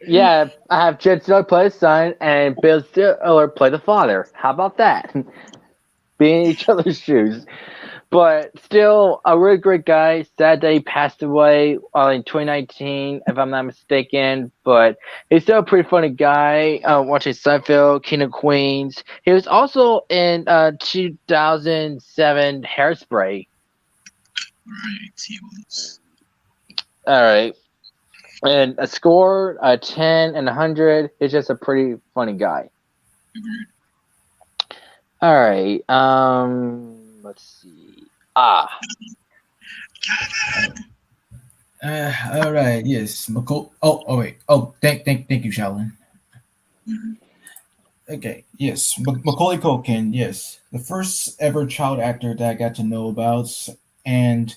Yeah, I have Ben Stiller play the son and Bill Stiller play the father. How about that? Being in each other's shoes. But still, a really great guy. Sad that he passed away in 2019, if I'm not mistaken. But he's still a pretty funny guy. Watching Seinfeld, King of Queens. He was also in 2007 Hairspray. Right, he was. All right. And a score, 10 and 100. He's just a pretty funny guy. Agreed. All right. Let's see. Ah, All right. Yes. Oh, wait. Oh, thank you, Shaolin. Okay. Yes. Macaulay Culkin. Yes, the first ever child actor that I got to know about, and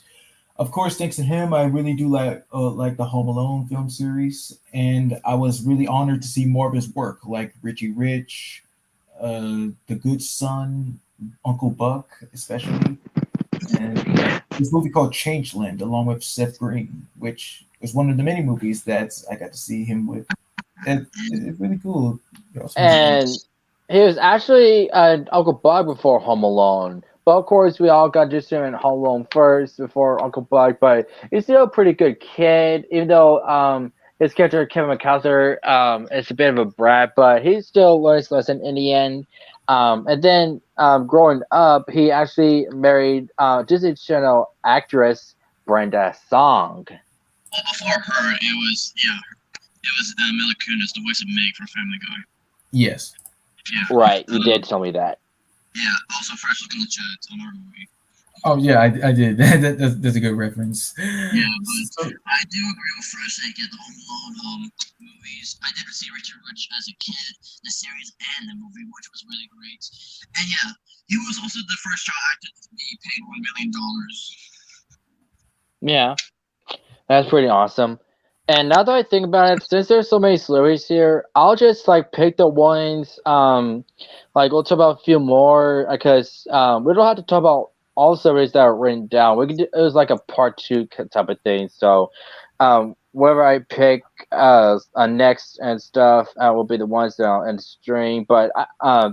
of course, thanks to him, I really do like the Home Alone film series, and I was really honored to see more of his work, like Richie Rich, The Good Son, Uncle Buck, especially, and this movie called Changeland, along with Seth Green, which was one of the many movies that I got to see him with. And it's really cool. and he was actually Uncle Buck before Home Alone. But of course, we all got used to him in Home Alone first before Uncle Buck. But he's still a pretty good kid, even though his character Kevin McAllister is a bit of a brat, but he still learns his lesson in the end. And then growing up, he actually married Disney Channel actress Brenda Song. Well, before her, it was Mila Kunis, the voice of Meg from Family Guy. Yes. Yeah. Right, you did tell me that. Yeah, also Fresh Look in the Chat on our movie. Oh yeah, I did. That's a good reference. Yeah, but I do agree with Fresh. They get the Home Alone movies. I did see Richard Rich as a kid, the series and the movie, which was really great. And yeah, he was also the first child actor to be paid $1 million. Yeah, that's pretty awesome. And now that I think about it, since there's so many celebrities here, I'll just like pick the ones. Like we'll talk about a few more because we don't have to talk about all the celebrities that are written down. We could do, it was like a part two type of thing. So, whatever I pick next and stuff will be the ones that I'll end the stream. But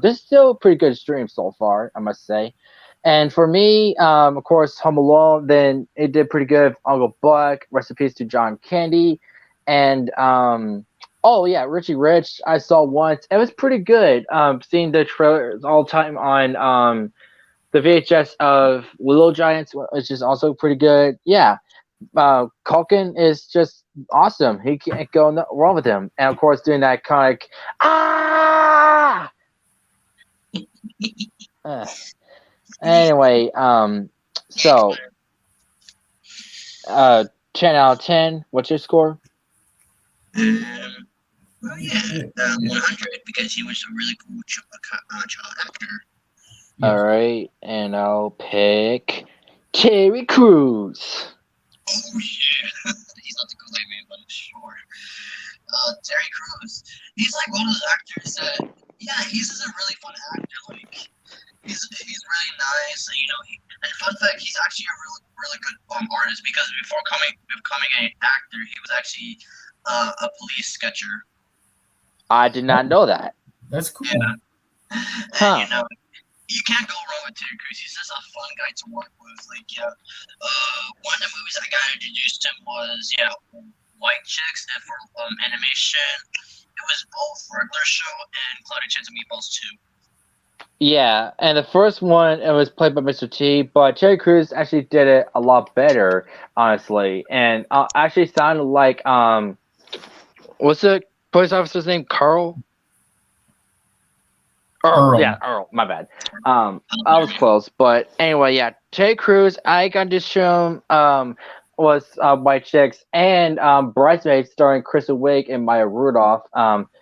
this is still a pretty good stream so far, I must say. And for me, of course, Home Alone, then it did pretty good. Uncle Buck, rest in peace to John Candy. And, oh, yeah, Richie Rich, I saw once. It was pretty good. Seeing the trailers all the time on the VHS of Little Giants, which is also pretty good. Yeah, Culkin is just awesome. He can't go wrong with him. And, of course, doing that iconic, ah! Anyway, so 10 out of 10. What's your score? Well, yeah, 100 because he was a really cool child actor. All right, and I'll pick Terry Crews. Oh yeah, he's not the cool man, but I'm sure. Terry Crews, he's like one of those actors that, yeah, he's just a really fun actor. Like. He's really nice, and fun fact, he's actually a really good artist because before becoming an actor, he was actually a police sketcher. I did not know that. That's cool. Yeah. Huh. And, you can't go wrong with Terry Crews. He's just a fun guy to work with. Like, yeah, one of the movies I got introduced to him was White Chicks, and for animation, it was both Regular Show and Cloudy Chance of Meatballs 2. Yeah, and the first one it was played by Mr. T, but Terry Crews actually did it a lot better, honestly, and actually sounded like what's the police officer's name? Carl. Earl. Yeah, Earl. My bad. I was close, but anyway, yeah. Terry Crews, I got to show him was White Chicks and Bridesmaids starring Kristen Wiig and Maya Rudolph.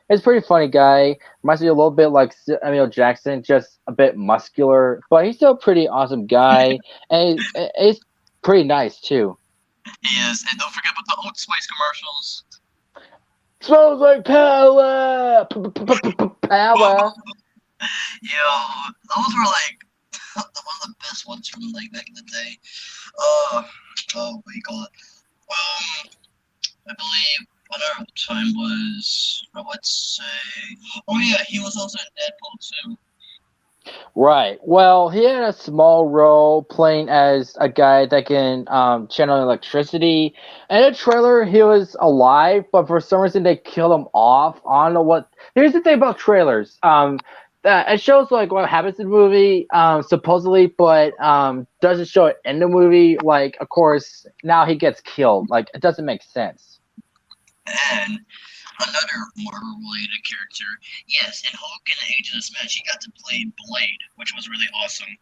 He's a pretty funny guy. Reminds me a little bit like Samuel Jackson, just a bit muscular, but he's still a pretty awesome guy, and he's pretty nice too. He is, and don't forget about the Old Spice commercials. Smells like power, power. Yo, those were like one of the best ones from like back in the day. What do you call it? I believe whatever the time was, let's say, oh yeah, he was also in Deadpool too. Right. Well, he had a small role playing as a guy that can channel electricity. In the trailer, he was alive, but for some reason they killed him off. I don't know what. Here's the thing about trailers. It shows like what happens in the movie, supposedly, but doesn't show it in the movie. Like, of course, now he gets killed. Like, it doesn't make sense. And Another Marvel-related character. Yes, in Hulk and the Age of the Smash, he got to play Blade, which was really awesome.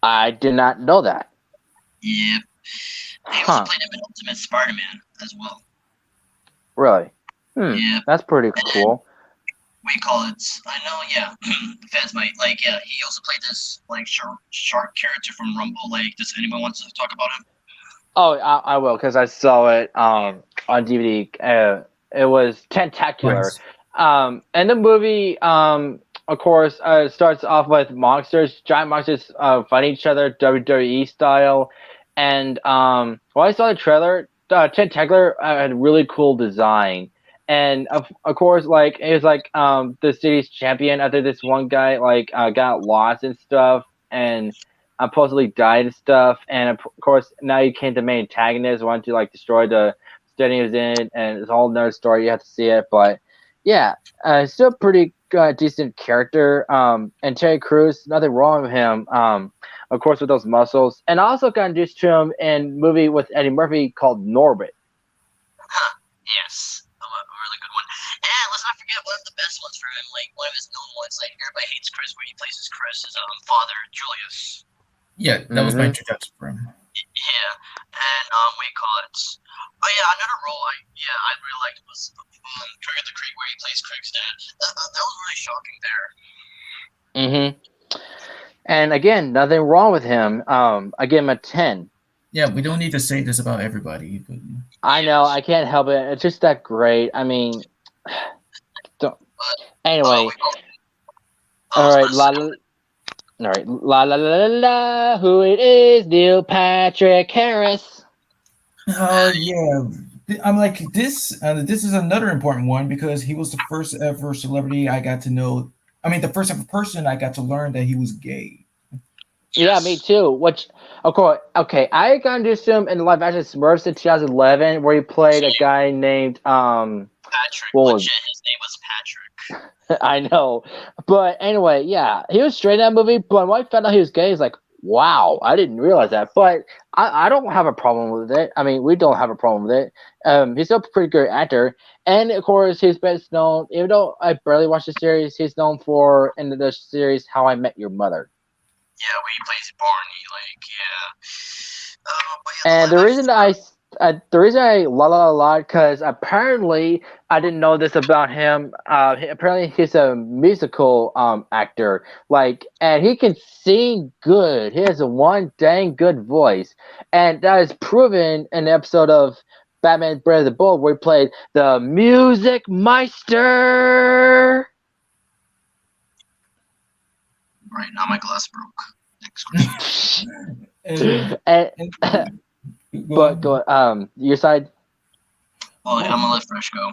I did not know that. Yep. He also played him in Ultimate Spider-Man as well. Really? Yeah. That's pretty cool. We call it. I know, yeah. Fans might like. Yeah, he also played this like shark character from Rumble. Like, does anyone want to talk about him? Oh, I will because I saw it on DVD. It was tentacular. Nice. And the movie, of course, starts off with monsters, giant monsters, fighting each other, WWE style. And when I saw the trailer, Tentacular had a really cool design. And of course, like it was like the city's champion after this one guy like got lost and stuff, and supposedly died and stuff. And of course, now he came to main antagonist, wanted to like destroy the city he was in, and it's a whole another story. You have to see it, but yeah, still pretty decent character. And Terry Crews, nothing wrong with him. Of course, with those muscles, and I also got introduced to him in a movie with Eddie Murphy called Norbit. Yes, a really good one. And let's not forget one of the best ones for him, like one of his known ones, like Everybody Hates Chris, where he plays his Chris's father, Julius. Yeah, that was my introduction for him. Yeah, and we call it. Oh yeah, another role I really liked was Trigger the Creek, where he plays Craig's dad. That was really shocking there. And again, nothing wrong with him. I give him a 10. Yeah, we don't need to say this about everybody. But... I know, I can't help it. It's just that great. I mean, anyway. All right, la la la la. Who it is? Neil Patrick Harris. Oh yeah, I'm like this. This is another important one because he was the first ever celebrity I got to know. I mean, the first ever person I got to learn that he was gay. Yeah, me too. Which, of course, okay, I got introduced to him in the live action Smurfs in 2011, where he played a guy named Patrick. Legit, his name was Patrick. I know, but anyway, yeah, he was straight in that movie. But when I found out he was gay, he's like, wow, I didn't realize that. But I don't have a problem with it. I mean, we don't have a problem with it. He's still a pretty good actor, and of course, he's best known. Even though I barely watched the series, he's known for in the series How I Met Your Mother. Yeah, where he plays Barney, And the reason I la la because apparently I didn't know this about him. Apparently he's a musical actor, like, and he can sing good. He has a one dang good voice, and that is proven in the episode of Batman Brave the Bold where he played the Music Meister. Right, now my glass broke. Next question. But go your side. Well, I'm gonna let Fresh go.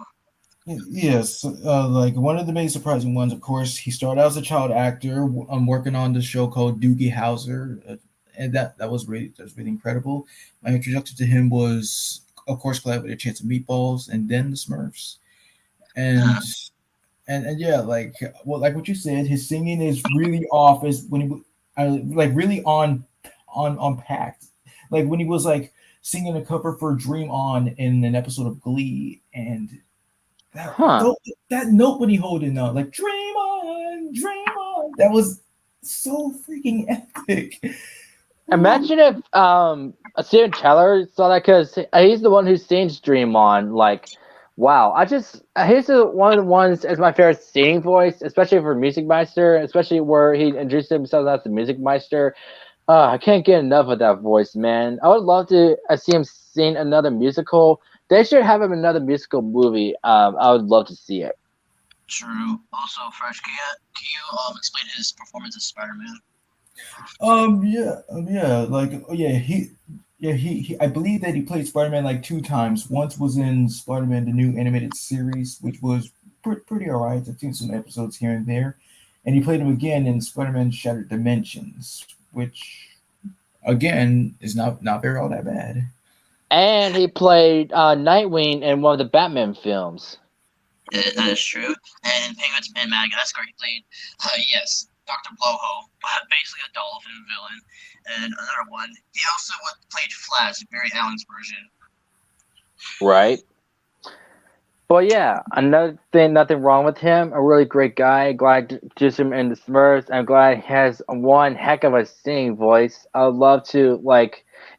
Yes, like one of the main surprising ones, of course, he started out as a child actor. I'm working on the show called Doogie Howser, and that was really incredible. My introduction to him was, of course, Collaborative Chance of Meatballs, and then the Smurfs, and yeah, like what you said, his singing is really off. Is when he like really on packed, like when he was like singing a cover for Dream On in an episode of Glee, and that note when he holding up like Dream On, that was so freaking epic. Imagine if Steven Tyler saw that, because he's the one who sings Dream On. Like, wow, he's one of the ones as my favorite singing voice, especially for Music Meister, especially where he introduced himself as the Music Meister. I can't get enough of that voice, man. I would love to see him sing another musical. They should have him in another musical movie. I would love to see it. True. Also, Fresh, can you explain his performance as Spider-Man? He I believe that he played Spider-Man like 2 times. Once was in Spider-Man the new animated series, which was pretty alright. I've seen some episodes here and there, and he played him again in Spider-Man Shattered Dimensions, which again is not very all that bad. And he played Nightwing in one of the Batman films. That is true. And Penguin's Man Madagascar, he played yes, Dr. Blowhole, basically a dolphin villain. And another one, he also played Flash, Barry Allen's version. Right. But yeah, another thing, nothing wrong with him. A really great guy. Glad to just him in the Smurfs. I'm glad he has one heck of a singing voice. I'd love to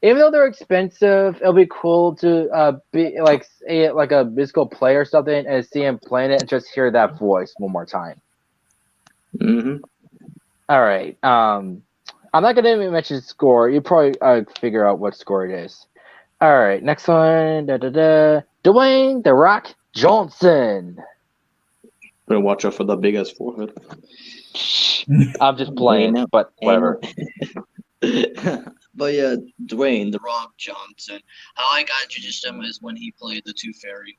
even though they're expensive, it'll be cool to be like a musical player or something and see him playing it and just hear that voice one more time. Mm-hmm. All right. I'm not gonna even mention score. You probably figure out what score it is. All right, next one. Dwayne the Rock Johnson. Better watch out for the big ass forehead. I'm just playing, but whatever. But yeah, Dwayne the Rock Johnson. How I got introduced to him is when he played the Tooth Fairy.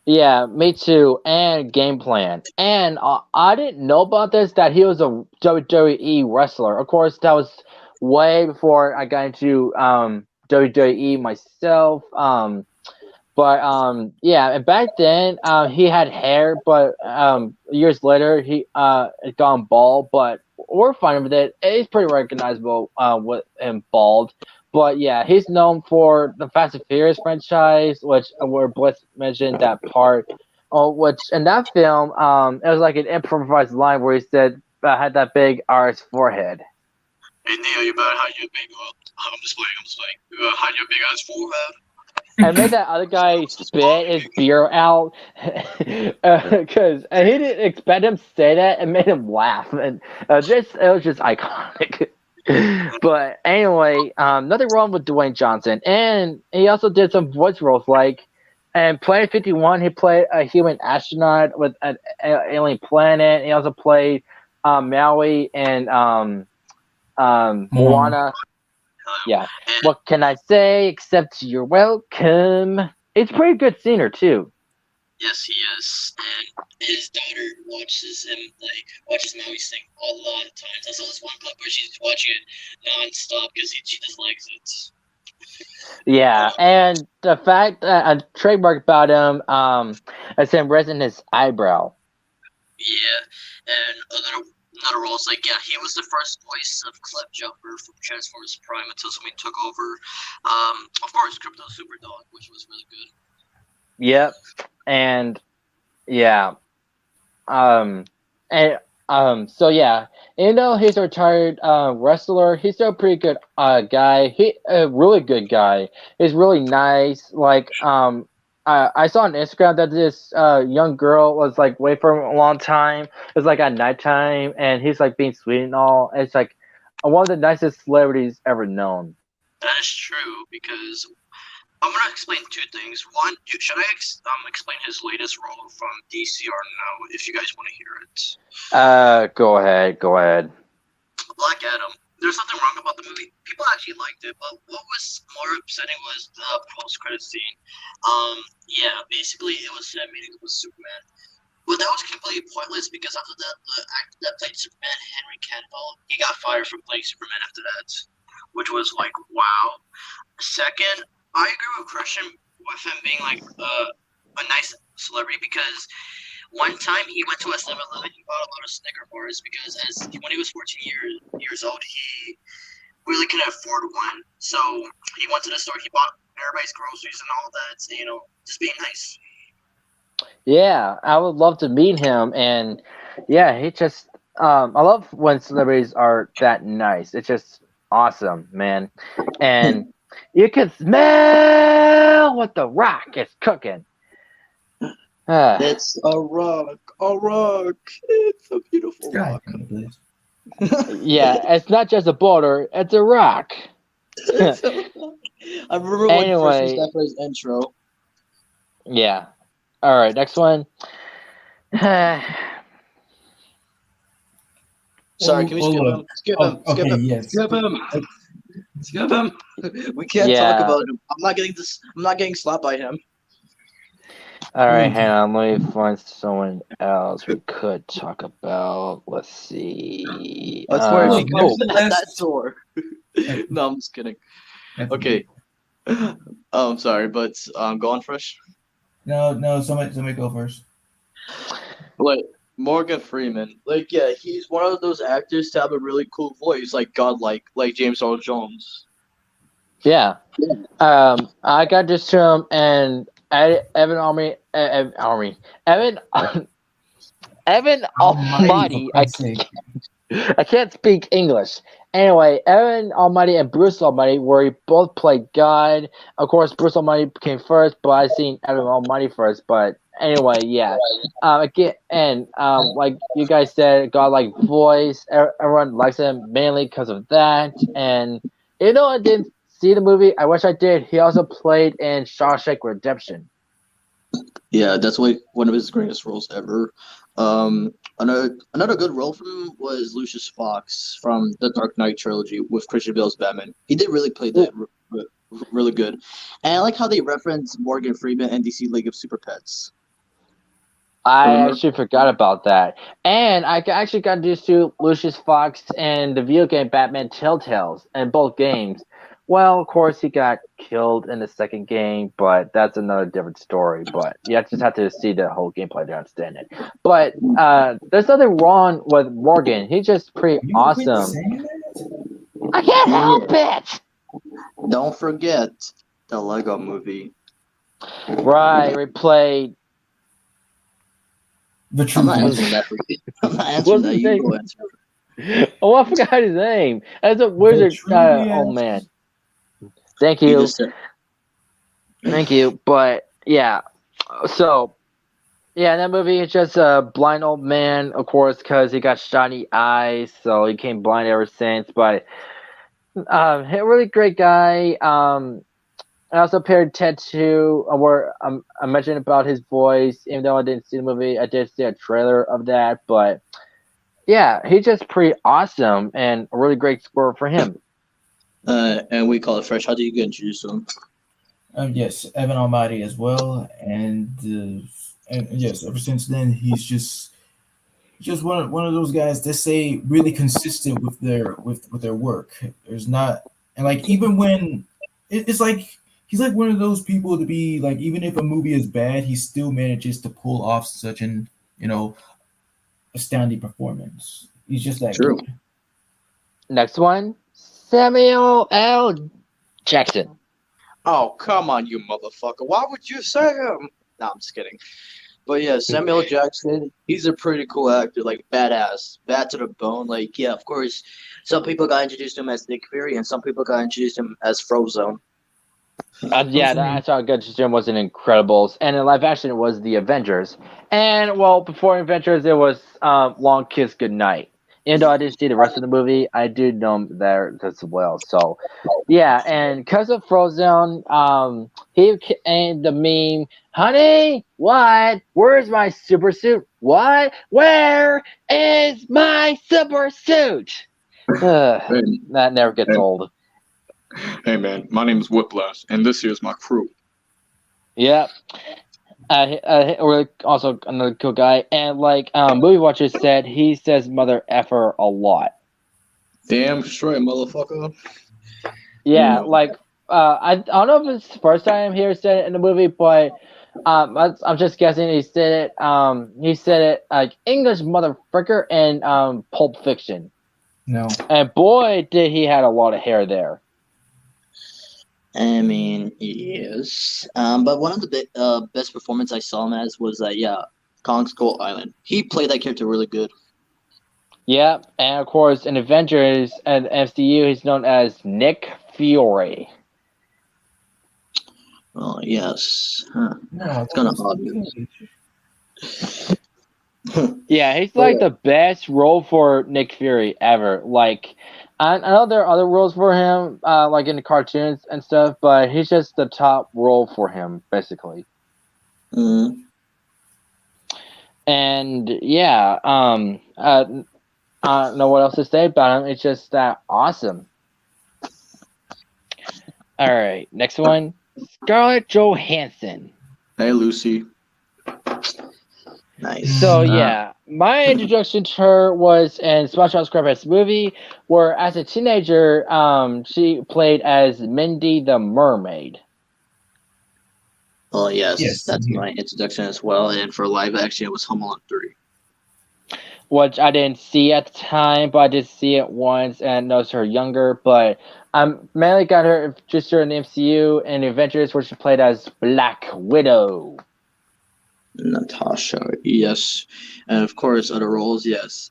Yeah, me too. And game plan. And I didn't know about this that he was a WWE wrestler. Of course, that was way before I got into WWE myself. But yeah, and back then he had hair, but years later he had gone bald. But we're fine with it. It's pretty recognizable with him bald. But yeah, he's known for the Fast and Furious franchise, which where Bliss mentioned that part. Oh, which in that film, it was like an improvised line where he said had that big arse forehead. Hey Neo, you better hide your big. I'm just playing. You better hide your big ass forehead. And made that other guy spit his beer out because he didn't expect him to say that and made him laugh, and it was just iconic. But anyway, nothing wrong with Dwayne Johnson, and he also did some voice roles in Planet 51. He played a human astronaut with an alien planet. He also played Maui and Moana. Yeah. What can I say except you're welcome? It's a pretty good singer too. Yes, he is. And his daughter watches Maui sing a lot of times. I saw this one clip where she's watching it non-stop because she just likes it. Yeah, and the fact that a trademark about him, is him raising his eyebrow. Yeah, and another role is he was the first voice of Clip Jumper from Transformers Prime until somebody took over. Of course, Crypto Superdog, which was really good. Yep, and yeah, so yeah, even though he's a retired wrestler, he's still a pretty good guy. He a really good guy. He's really nice. I saw on Instagram that this young girl was waiting for him a long time. It was at nighttime, and he's being sweet and all. It's one of the nicest celebrities ever known. That is true because I'm gonna explain two things. One, should I explain his latest role from DC or no? If you guys want to hear it. Go ahead. Black Adam. There's nothing wrong about the movie. People actually liked it, but what was more upsetting was the post-credit scene. Basically it was him meeting up with Superman. But that was completely pointless because after that, the actor that played Superman, Henry Cavill, he got fired from playing Superman after that, which was wow. Second, I agree with Christian with him being a nice celebrity because one time he went to a 7-Eleven and bought a lot of Snicker bars because when he was 14 years old, he really couldn't afford one. So he went to the store, he bought everybody's groceries and all that, just being nice. Yeah, I would love to meet him, and yeah, he just I love when celebrities are that nice. It's just awesome, man. And you can smell what the Rock is cooking. It's a rock. It's a beautiful rock. Yeah, it's not just a boulder, it's a rock. I remember when he first used that for his intro. Yeah. All right, next one. Sorry, can we skip him? Skip him. Yes. Skip him. We can't talk about him. I'm not getting slapped by him. All right, hang on. Let me find someone else we could talk about. Let's see. That's where she comes in at that door. No, I'm just kidding. Okay. Sorry, but go on, Fresh. No. Somebody go first. Morgan Freeman. He's one of those actors to have a really cool voice, godlike, like James Earl Jones. Yeah. I got this to him, and Evan Evan Evan Almighty, for Almighty. Christ's sake. I can't speak English. Anyway, Evan Almighty and Bruce Almighty, where he both played God. Of course, Bruce Almighty came first, but I seen Evan Almighty first. But anyway, yeah. Again, and like you guys said, godlike voice. Everyone likes him mainly because of that. And even though I didn't see the movie, I wish I did. He also played in Shawshank Redemption. Yeah, that's like one of his greatest roles ever. Another good role for him was Lucius Fox from the Dark Knight trilogy with Christian Bale's Batman. He did really play that really good, and I like how they reference Morgan Freeman and DC League of Super Pets. I Remember? actually forgot about that. And I actually got introduced to Lucius Fox and the video game Batman Telltales in both games. Well, of course, he got killed in the second game, but that's another different story. But you just have to see the whole gameplay to understand it. But there's nothing wrong with Morgan. He's just pretty awesome. I can't help it! Don't forget the Lego movie. Right, we played. The I'm truth not is, answering that for you. I'm not answering that. You go answer. Oh, I forgot his name. As a wizard. Oh, man. Thank you. Thank you. But yeah, so yeah, in that movie it's just a blind old man, of course, because he got shiny eyes, so he became blind ever since. But a really great guy. I also paired Ted 2, where I mentioned about his voice. Even though I didn't see the movie, I did see a trailer of that. But yeah, he's just pretty awesome and a really great score for him. And we call it Fresh. How do you get introduced to him? yes, Evan Almighty as well, and yes, ever since then he's just one of those guys that say really consistent with their work. There's not, and like even when it's like he's like one of those people to be like, even if a movie is bad, he still manages to pull off such an astounding performance. He's just that True. good. Next one. Samuel L. Jackson. Oh, come on, you motherfucker. Why would you say him? No, I'm just kidding. But yeah, Samuel Jackson, he's a pretty cool actor, like badass, bad to the bone. Like, yeah, of course, some people got introduced to him as Nick Fury, and some people got introduced to him as Frozone. Yeah, I saw Good Jim was in Incredibles, and in live action it was The Avengers. And well, before Avengers, it was Long Kiss Goodnight. Even though I didn't see the rest of the movie, I do know him there as well. So, yeah, and because of Frozone, he and the meme, honey, what? Where's my super suit? What? Where is my super suit? That never gets old. Hey man, my name is Whiplash, and this here is my crew. Yeah. We're also another cool guy, and like Movie Watcher said, he says "mother effer" a lot. Damn straight, motherfucker. Yeah, like I don't know if it's the first time he said it in the movie, but I'm just guessing he said it. He said it like English motherfucker in Pulp Fiction. No, and boy, did he had a lot of hair there. I mean, yes. But one of the best performance I saw him as was Kong Skull Island. He played that character really good. Yeah, and of course in Avengers and MCU, he's known as Nick Fury. Oh yes. no, It's gonna bother me. Yeah, he's like the best role for Nick Fury ever. Like, I know there are other roles for him, like in the cartoons and stuff, but he's just the top role for him, basically. Mm. And yeah, I don't know what else to say about him. It's just that awesome. All right, next one, Scarlett Johansson. Hey Lucy. Nice. So yeah, my introduction to her was in SpongeBob SquarePants movie, where as a teenager, she played as Mindy the Mermaid. Oh yes, that's my introduction as well. And for live action, it was Home Alone 3. Which I didn't see at the time, but I did see it once and noticed her younger. But I mainly got her just during the MCU and the Avengers, where she played as Black Widow. Natasha, yes, and of course other roles, yes.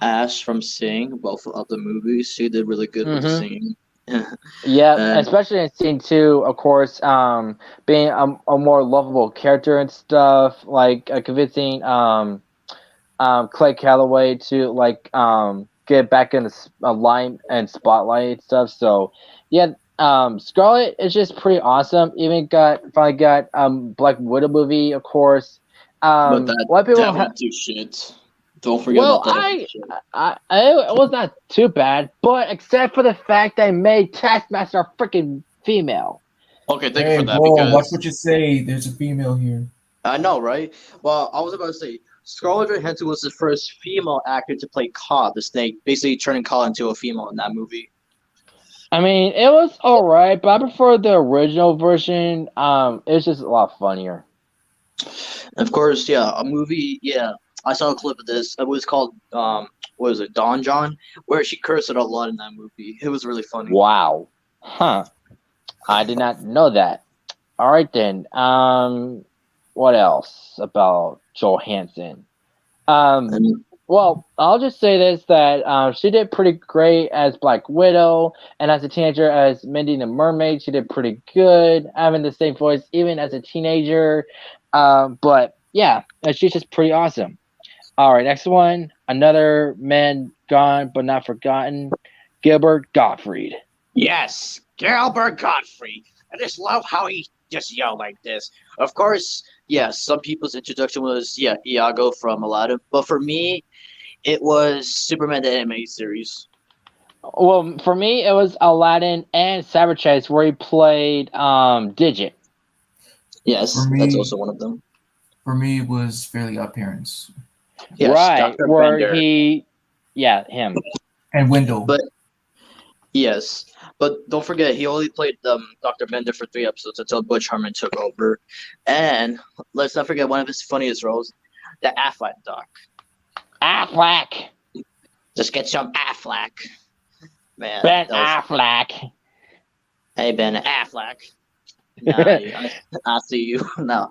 Ash from Sing, both of the movies, she did really good with the Mm-hmm. singing. Yeah, And especially in scene two, of course, being a more lovable character and stuff, like convincing Clay Calloway to get back in the line and spotlight and stuff. So yeah, Scarlet is just pretty awesome. Even finally got Black Widow movie, of course. but A lot of people that went to shit. Don't forget well, about that one shit. it was not too bad, but except for the fact they made Taskmaster a freaking female. Okay, thank you Hey, for that whoa, watch because what you say. There's a female here. I know, right? Well, I was about to say Scarlett Johansson was the first female actor to play Ka, the snake, basically turning Ka into a female in that movie. I mean, it was alright, but I prefer the original version. It was just a lot funnier. And of course, yeah, a movie. Yeah, I saw a clip of this. It was called what was it, Don John, where she cursed a lot in that movie. It was really funny. Wow. Huh. I did not know that. Alright then. What else about Johansson? And Well, I'll just say this that she did pretty great as Black Widow, and as a teenager as Mindy the Mermaid, she did pretty good, having the same voice even as a teenager. But yeah, she's just pretty awesome. All right, next one, another man gone but not forgotten, Gilbert Gottfried. Yes, Gilbert Godfrey. I just love how he just yelled like this. of course, yeah, some people's introduction was Iago from Aladdin, but for me, it was Superman the animated series. Well, for me, it was Aladdin and Cyberchase where he played Digit. Yes, For that's me, also one of them. for me, it was Fairly Odd Parents Yes, Right, Dr. where Bender. yeah, him. and Wendell. But yes, but don't forget he only played Dr. Bender for 3 episodes until Butch Harmon took over. And let's not forget one of his funniest roles, the Affleck doc. Affleck. Just get some Affleck. Man, Ben that was, Affleck. hey Ben Affleck. Nah, I see you now.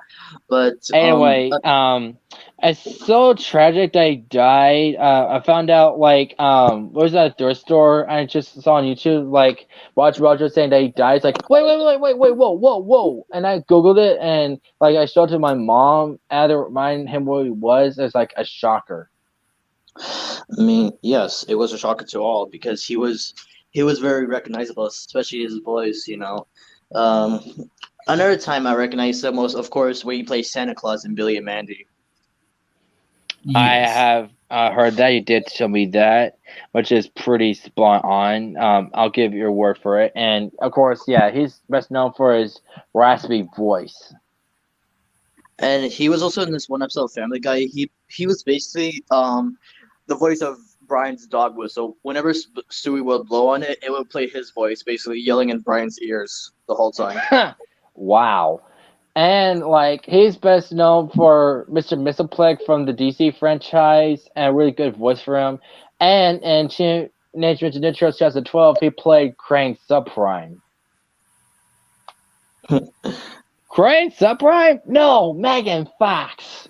But Anyway, it's so tragic that he died. I found out what was that thrift store I just saw on YouTube? Like Roger saying that he died. It's like wait, whoa, and I googled it and like I showed it to my mom. I had to remind him what he was. It's like a shocker. I mean, yes, it was a shocker to all because he was very recognizable, especially his voice. Another time I recognized him was, of course, when he plays Santa Claus in Billy and Mandy. I Yes. have heard that you did tell me that, which is pretty spot on. I'll give your word for it. And of course, yeah, he's best known for his raspy voice. And he was also in this one episode of Family Guy. He was basically the voice of Brian's dog whistle. Whenever Stewie would blow on it, it would play his voice, basically yelling in Brian's ears the whole time. Wow. And like he's best known for Mr. Mistleplex from the DC franchise, and a really good voice for him. And in Teenage Mutant Ninja Turtles 2012, he played Crane Subprime. Crane Subprime? No, Megan Fox.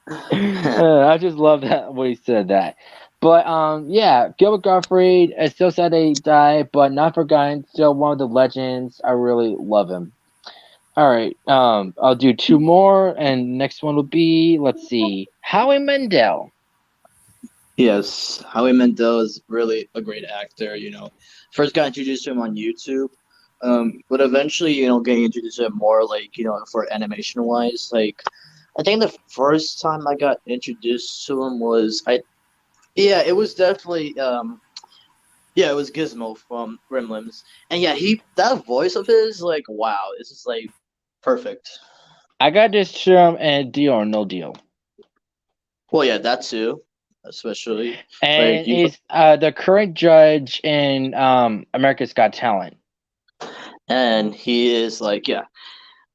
I just love that when he said that. But yeah, Gilbert Gottfried. It's still sad that he died, but not forgotten. Still one of the legends. I really love him. All right, I'll do two more, and next one will be let's see, Howie Mandel. Yes, Howie Mandel is really a great actor. First got introduced to him on YouTube, but eventually, getting introduced to him more like for animation wise. Like, I think the first time I got introduced to him was yeah, it was definitely yeah, it was Gizmo from Gremlins, and yeah, that voice of his like wow, this is like perfect. I got this term and Deal or No Deal, Well, yeah, that too, especially like and he's the current judge in America's Got Talent. and he is like yeah.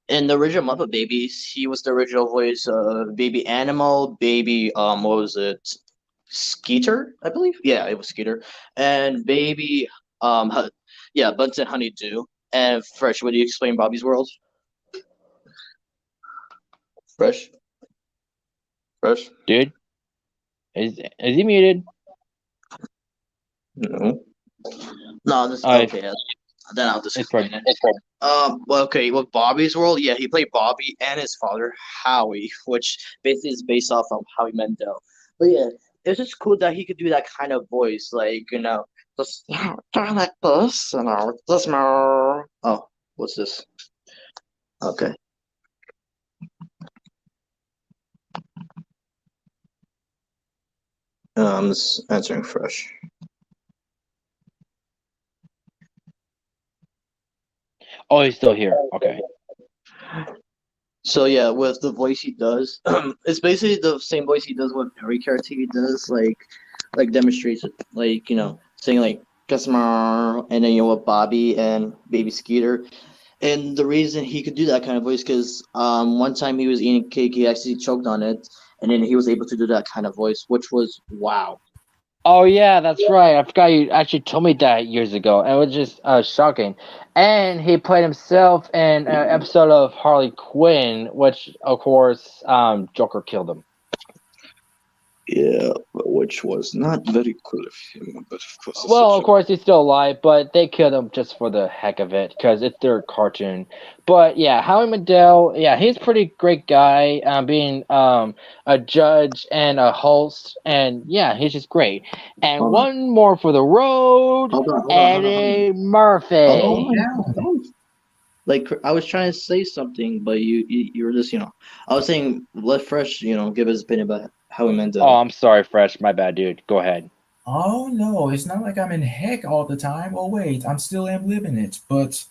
In the original Muppet Babies, he was the original voice of Baby Animal, Baby what was it? Skeeter, I believe. Yeah, it was Skeeter. And Baby yeah, Bunsen Honeydew. And Fresh, would you explain Bobby's World? Fresh? Fresh? Dude, is he muted? No. No, this I okay. Then I'll just it's explain probably it. Well, okay, with Bobby's World, yeah, he played Bobby and his father Howie, which basically is based off of Howie Mandel. But yeah, it's just cool that he could do that kind of voice, like just like this, this more. Oh, what's this? Okay. I'm just answering fresh. Oh, he's still here. Okay. So yeah, with the voice he does, it's basically the same voice he does with every character he does, like demonstration, like saying like customer, and then with Bobby and Baby Skeeter. And the reason he could do that kind of voice, because one time he was eating cake, he actually choked on it, and then he was able to do that kind of voice, which was wow. Oh yeah, that's right. I forgot you actually told me that years ago. It was just shocking. And he played himself in an episode of Harley Quinn, which of course Joker killed him. Yeah, which was not very cool of him, but of course. It's Well, such of course he's still alive, but they killed him just for the heck of it because it's their cartoon. But yeah, Howie Mandel, yeah, he's a pretty great guy, being a judge and a host, and yeah, he's just great. And Hold on, one more for the road, hold Eddie Murphy. on. Like I was trying to say something, but you were just I was saying let Fresh give his opinion about how he meant Oh, I'm sorry, Fresh. My bad, dude. Go ahead. Oh no, it's not like I'm in heck all the time. Oh wait, I'm still am living it. But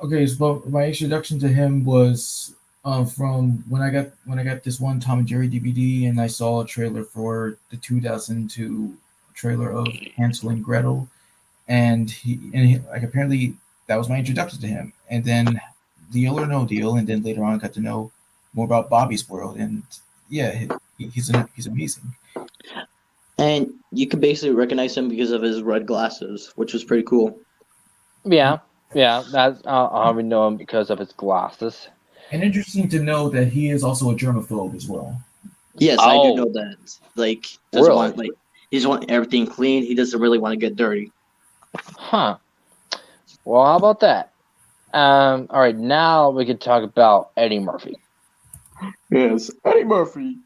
okay, so my introduction to him was from when I got this one Tom and Jerry DVD, and I saw a trailer for the 2002 trailer of Hansel and Gretel, and he like apparently that was my introduction to him, and then Deal or No Deal, and then later on I got to know more about Bobby's World, and yeah, he's amazing. And you can basically recognize him because of his red glasses, which was pretty cool. Yeah, yeah. That's I would know him because of his glasses. And interesting to know that he is also a germaphobe as well. Yes, I do know that. Like, doesn't Really? want he just want everything clean. He doesn't really want to get dirty. Huh. Well, how about that? All right, now we can talk about Eddie Murphy. Yes, Eddie Murphy.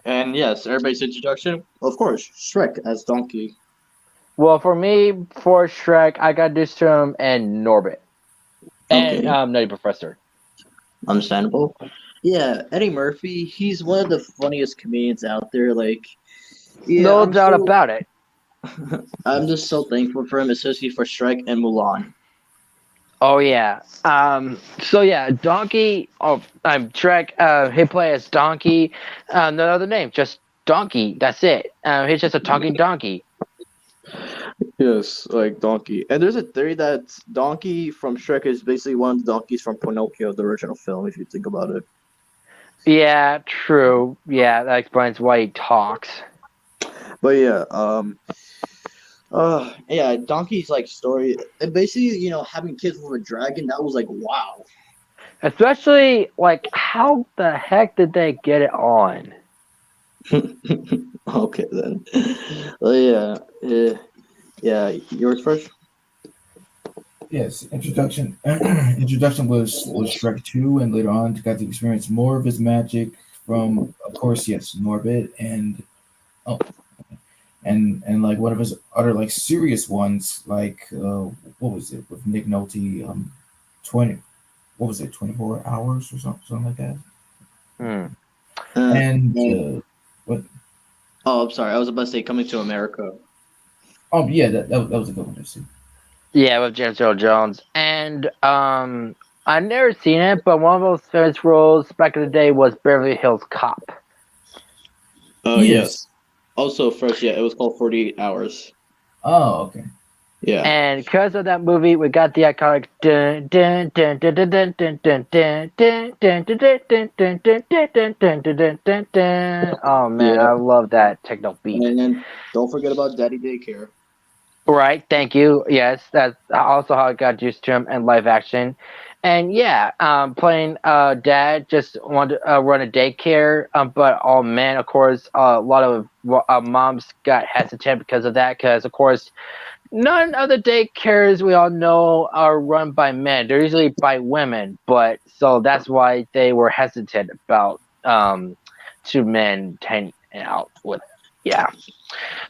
And yes, everybody's introduction, of course, Shrek as Donkey. Well, for me, for Shrek, I got this term and Norbit. And Okay. Nutty Professor. Understandable. Yeah, Eddie Murphy, he's one of the funniest comedians out there. Like, yeah, No doubt about it. I'm just so thankful for him, especially for Shrek and Mulan. Oh yeah. So yeah, Donkey. Oh, I'm Shrek. He plays Donkey. No other name, just Donkey. That's it. He's just a talking donkey. Yes, like Donkey. And there's a theory that Donkey from Shrek is basically one of the donkeys from Pinocchio, the original film, if you think about it. Yeah, true. Yeah, that explains why he talks. But yeah, yeah, Donkey's like story, and basically, having kids with a dragon, that was like wow. Especially like, how the heck did they get it on? Okay then. Well, yeah, yours first. Yes, introduction. Introduction was Shrek 2, and later on got to experience more of his magic from, of course, yes, Norbit, and oh, and like one of his other like serious ones, like what was it with Nick Nolte? 20, what was it, 24 hours or something like that? Hmm. And what? Oh, I'm sorry. I was about to say Coming to America. Oh yeah, that was a good one to see. Yeah, with James Earl Jones. And I've never seen it, but one of those famous roles back in the day was Beverly Hills Cop. Oh yes. Also, first, yeah, it was called 48 Hours. Oh, okay. Yeah. And because of that movie, we got the iconic dun dun dun dun dun dun dun dun dun dun dun dun dun dun dun dun dun dun dun. Oh man, I love that techno beat. And then don't forget about Daddy Daycare. Right, thank you. Yes, that's also how I got used to him in live action. And yeah, playing dad just wanted to run a daycare, but all men, of course, a lot of moms got hesitant because of that. Because of course, none of the daycares we all know are run by men; they're usually by women. But so that's why they were hesitant about two men hanging out with. Yeah,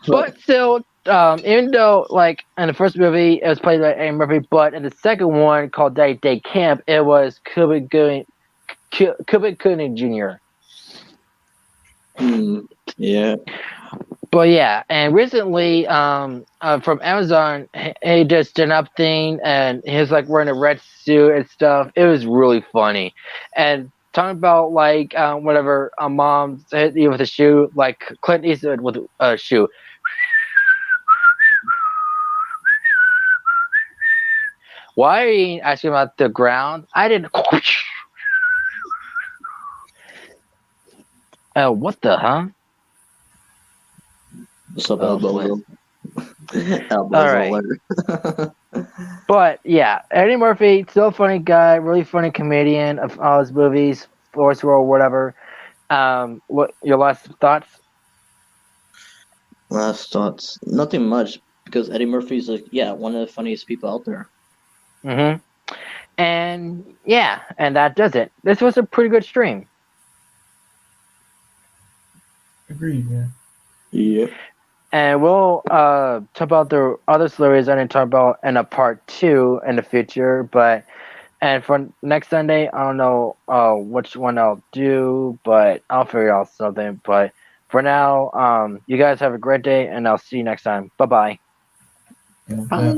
but still, even though like in the first movie it was played by Eddie Murphy, but in the second one called Day Camp, it was Cuba Gooding Jr. Yeah. But yeah, and recently, from Amazon, he just did an up thing, and he was like wearing a red suit and stuff. It was really funny, and talking about like whatever a mom hit you with a shoe, like Clint Eastwood with a shoe. Why are you asking about the ground? I didn't. Oh, what the huh? What's up, Oh, Elbow? Alright. But yeah, Eddie Murphy, still a funny guy, really funny comedian of all his movies, Force World, whatever. What your last thoughts? Last thoughts. Nothing much because Eddie Murphy's like one of the funniest people out there. And yeah, and that does it. This was a pretty good stream. Agreed, yeah. Yeah. And we'll talk about the other stories I didn't talk about in a part 2 in the future. But and for next Sunday, I don't know which one I'll do, but I'll figure out something. But for now, you guys have a great day, and I'll see you next time. Bye-bye. Yeah, Bye.